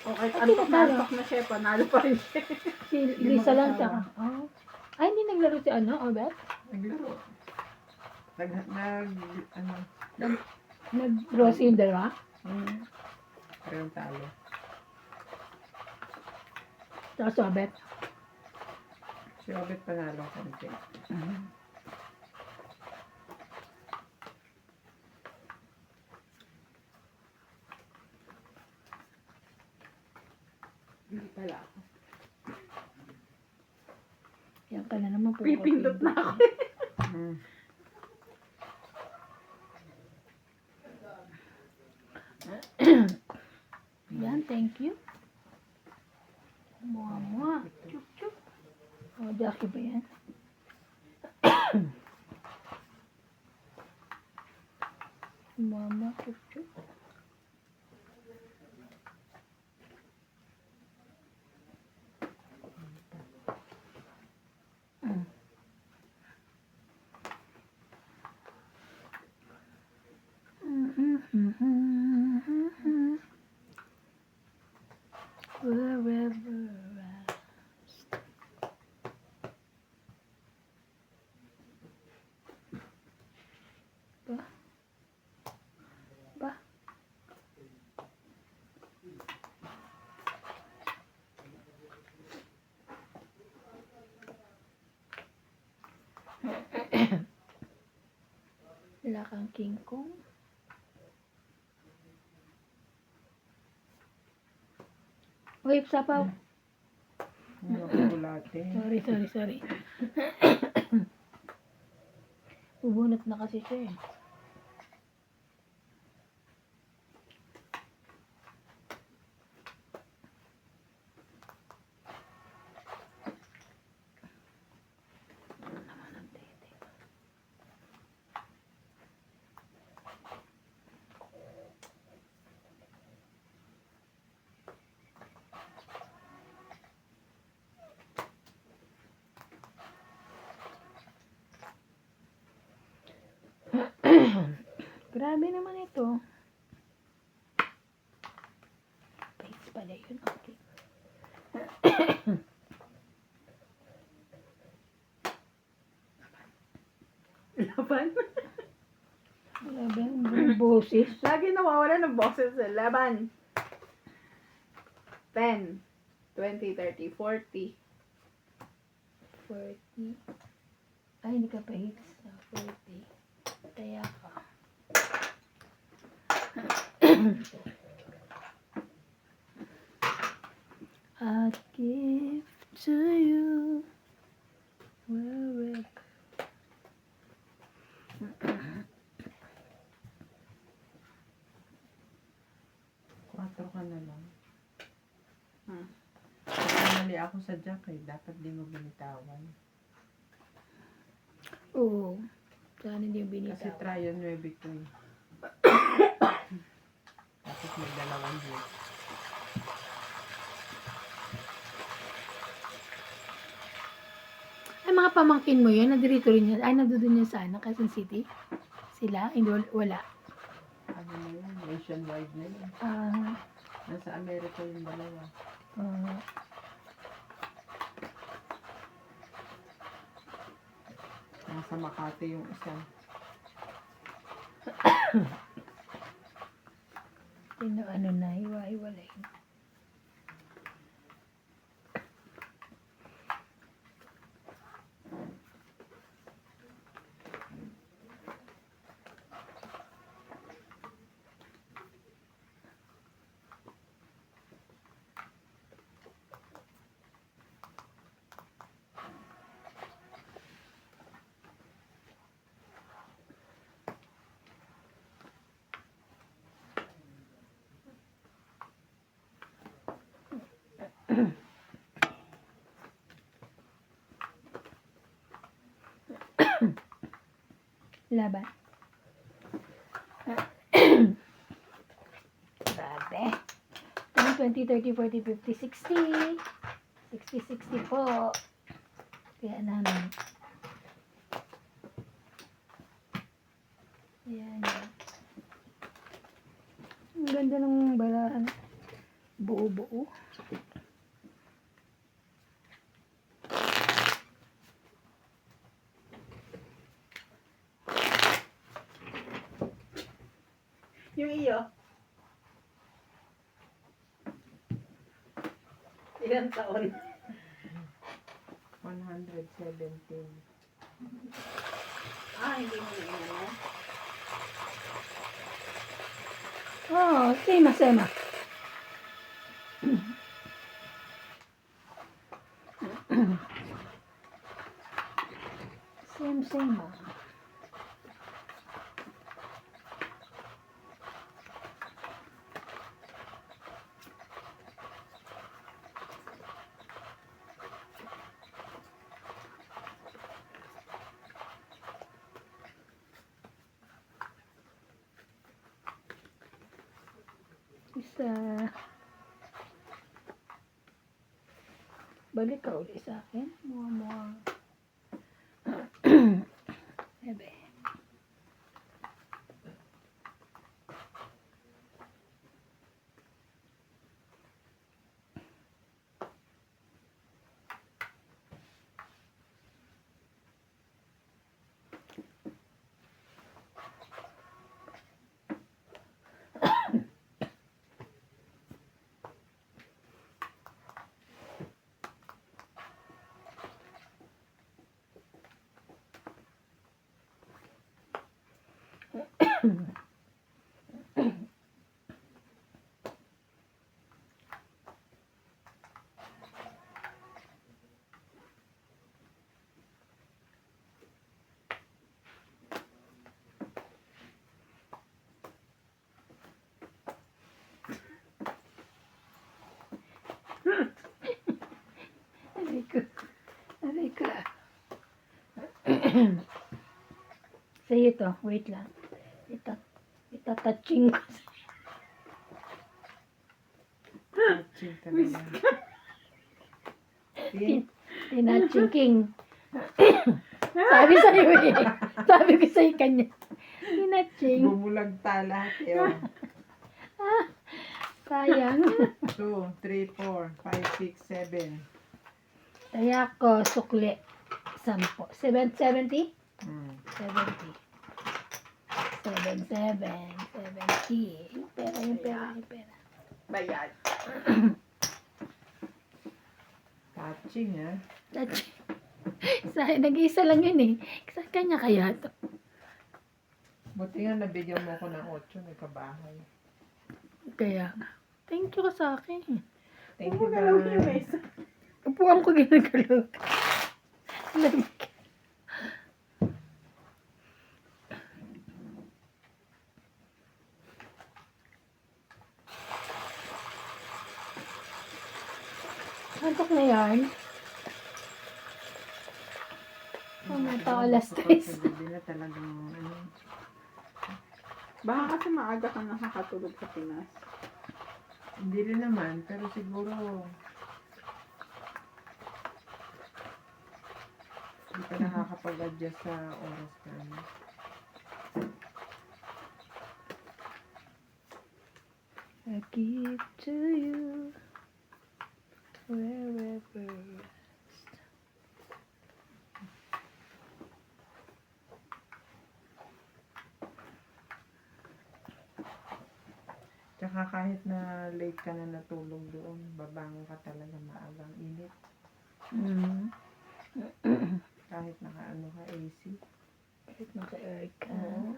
O kahit Hindi antok natalo. na antok na siya, panalo pa rin siya. Si Lisa lang siya. Oh. Ay, hindi naglaro si ano, Obet? Naglaro. Ano, Nag-Rosie yung dalawa? parang talo. Tsaka si Obet. Si Obet panalo konti. Hindi pala ako. Yan ka na naman. Pipindot na ako. Hmm. Yan, thank you. Mua. Chup, chup. Oh, Jackie ba yan? Mua, chup, chup. Wherever I ba? Ba? Wala kang King Kong. Uy, sapaw. Hindi ako bulate. Sorry. Ubunot na kasi siya eh. Grabe naman ito. Paste pala yun. Okay. Laban. Grabe ang boses. Lagi nawawala ng boses sa laban. 10, 20, 30, 40. 40. Ay, hindi ka pa hits. 40. Kaya ka. I'd give to you wherever. Quatro ka na lang. Hmm. Mali ako sa jack eh. Dapat di mo binitawan. Oo. Sana hindi yung Kasi binitaw. try on 9 ko eh. Tapos may dalawang hit. Ay, mga pamangkin mo yun, nadirito rin yan. Ay, nandun yan sa ano, Quezon City. Sila? Hindi, wala. Ano na yun? Nationwide na yun. Ah, Nasa Amerika yung dalawa. ah, Nasa Makati yung isa. Ano na, hiwa-hiwalay na. Laban. Grabe. 10, 20, 30, 40, 50, 60. 60, 60 po. Kaya namin. Ayan. Ang ganda ng balahan. Buo-buo. Yung iyo. Ilan taon? 117. Hindi mo na inano. Oh, sema. Same. Isa. Balik ka ulit sa akin. Muha. Ebe. Aray ko. Sa'yo to. Wait lang. Itatouching ko. Touching talaga. See? Tinatching king. Sabi sa'yo eh. Sabi ko sa'yo kanya. Tinatching. Bumulag lahat eh. Oh. Sayang. 2, 3, 4, 5, 6, 7. Kaya ko sukli. 10. 70? Hmm. 70. 70. Yung pera. Bayad. Touching ah. Nag-iisa lang yun eh. Sa kanya kaya to. Buti nga nabigyan mo ko ng 8, may kabahay. Kaya nga. Thank you ka sa akin. Thank you Gumagalaw yung guys. mesa. Upuan ko ginagalaw. Antok na yan. Pumunta ko alas 3. Sa gabi na talagang ano. Baka kasi maaga ka nakakatulog sa Pinas. Hindi rin naman, pero siguro hindi ka nakakapag-adjust sa oras ka. Ano. I give to you wherever. Tsaka Tsaka kahit na late ka na natulog doon, babangon ka talaga maagang init. Mm. Kahit naka-ano ka, AC. Kahit naka-air ka. Oo.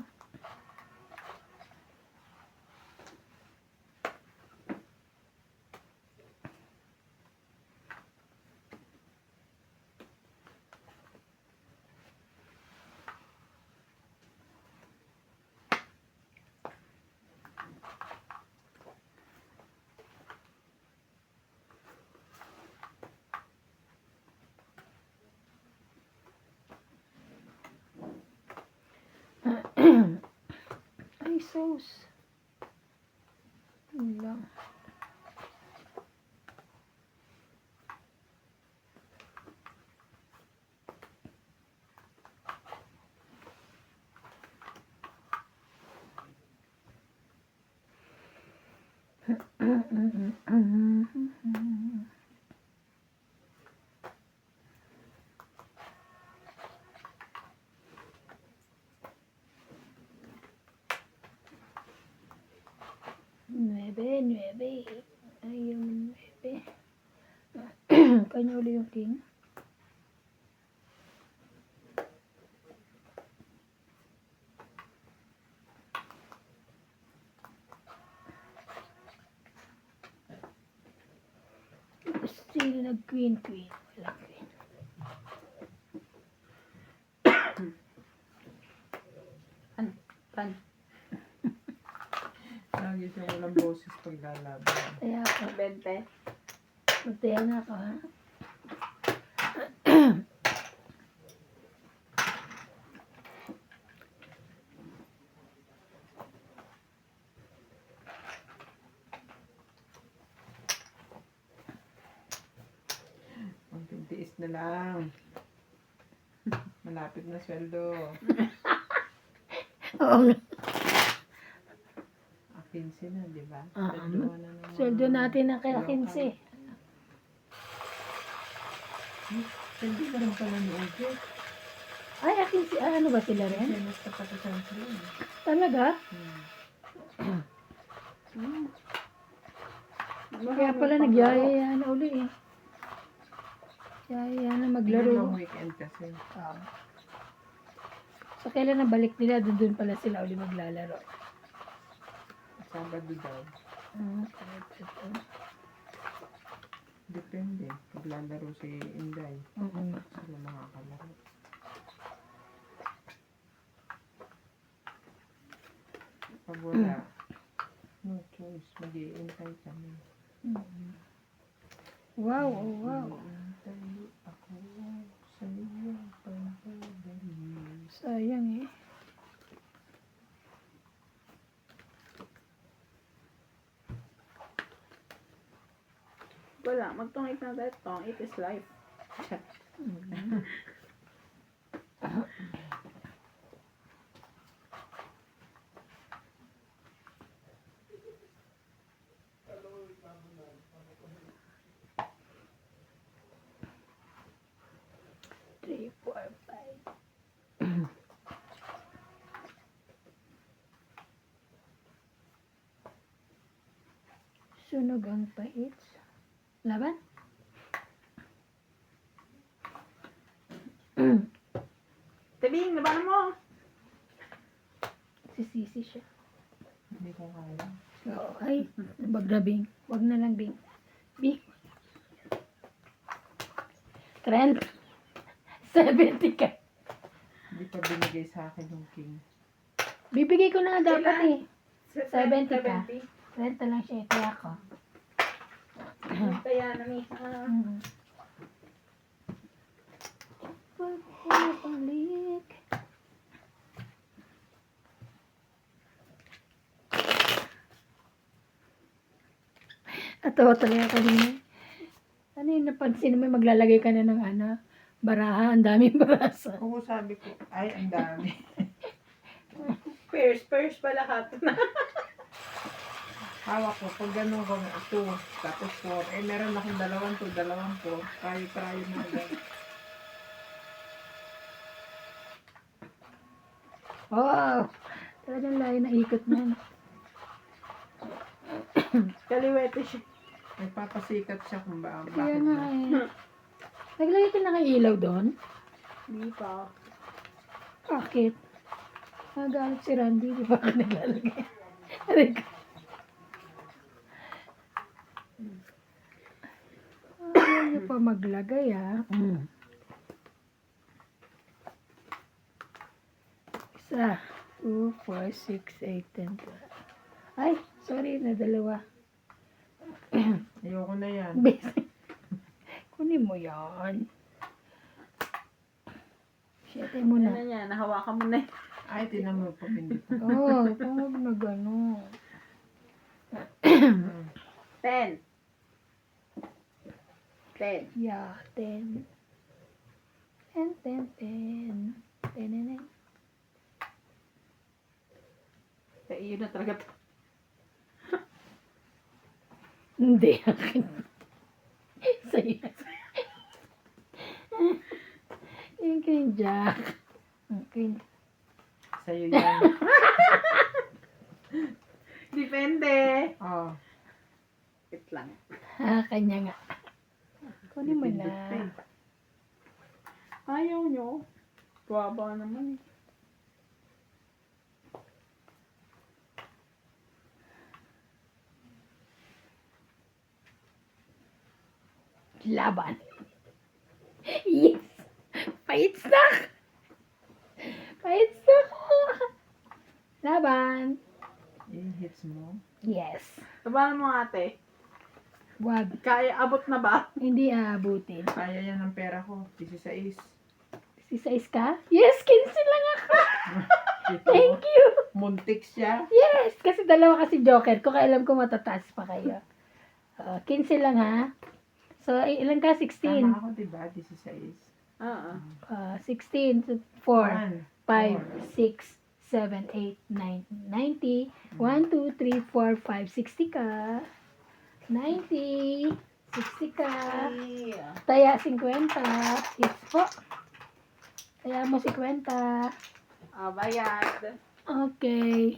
Ay, sauce. Yun lang. Nuebe, nuebe. Ay, yung nuebe. Kanya uli yung king. Sino nag-queen? Wala queen. Tan. Lagi siya walang boses pag lalaban. Kaya ako. 20. Magtaya na ako, ha? Ang tintiis na lang. Malapit na sweldo. Oo nga. 15 na, di ba? Ah, Sweldo na ng mga- Sweldo natin na kaya local. 15. Hindi ka rin pala ni Oje. Ay, akin si, ano ba sila rin? Senos ka pati sa sila. Talaga? Kaya pala nagyayaya na uli eh. Yaya na Hindi maglaro. lang weekend kasi. So, kailan na balik nila, doon pala sila uli maglalaro. Sabado daw. Ito. Depende. Paglalaro si Inday. Oo nga. Sila makakalaro. Pag wala, no choice. Mag-iintay kami. Wow, oh wow. Mag-iintay ako sa iyong pagdadali. Sayang eh. Wala, magtungit na tayo. Tungit is life. Three, four, five. Sunog ang pait. Laban? Tabing, labanan mo! Sisisi siya. Hindi ko kaya. Oo, ay, wag na Bing. Wag na lang Bing. Bing. Trend. 70 ka. Hindi pa binigay sa akin yung king. Bibigay ko na nga dapat eh. 70 ka. 70. 30 lang siya, kaya ako. Kaya na ni. Pagpapalik. Atawa talaga kanina. Ano yung napansin mo, maglalagay ka na ng ano, baraha, ang daming barasa. Oo, sabi ko, ay, ang dami. Pairs pa lahat. Hawak ko, pag ganun ko, 2, tapos 4. Eh, meron akong 2, 4. Tayo na agad. Wow! Talagang layo na ikot na. Kaliwete siya. Nagpapasikat siya kung Kaya bakit nga na. eh. Naglagay ka na ng ilaw doon? Hindi pa. Bakit? Nagalit si Randy, di ba ka naglalagay? Aray ko. Ayaw niyo pa maglagay ah. Isa, 2, 4, 6, 8, 10, 12. Ay, sorry na dalawa. Ayoko na yan. Basic. Kunin mo yan. Siyete mo Ano na. niya, nahawakan mo na eh. Ay, tinan mo po pindot. Oo, tawag na gano'n. 10. 10. Yeah, 10. 10, 10, 10. 10, 10. Yun na talaga to. Hindi, akin. Sa'yo. Yung kay Jack. Okay. Sa'yo yan. Depende. Oh, Wait lang. Kanya nga. Kunin mo pindot na. pa eh. Ayaw nyo. Tuwaba naman eh. Laban. Yes! Fight stuck! Fight stuck! Laban. Hits mo. Yes. Tabanan mo ate. Wag. Kaya abot na ba? Hindi aabutin. Kaya yan ang pera ko. 16. Si size ka? Yes, 15 lang ako. Ito, Thank you. muntik siya. Yes, kasi dalawa kasi joker ko. Kaya alam ko matataas pa kayo. 15 lang ha. So, ilan ka? 16. Tama ako, diba? 16. Oo. 16. 4, 5, 4. 6, 7, 8, 9, 90. 1, 2, 3, 4, 5, 60 ka. 90. 60 ka. Yeah. Taya 50. Yes po. Taya mo 50. Bayad. Okay.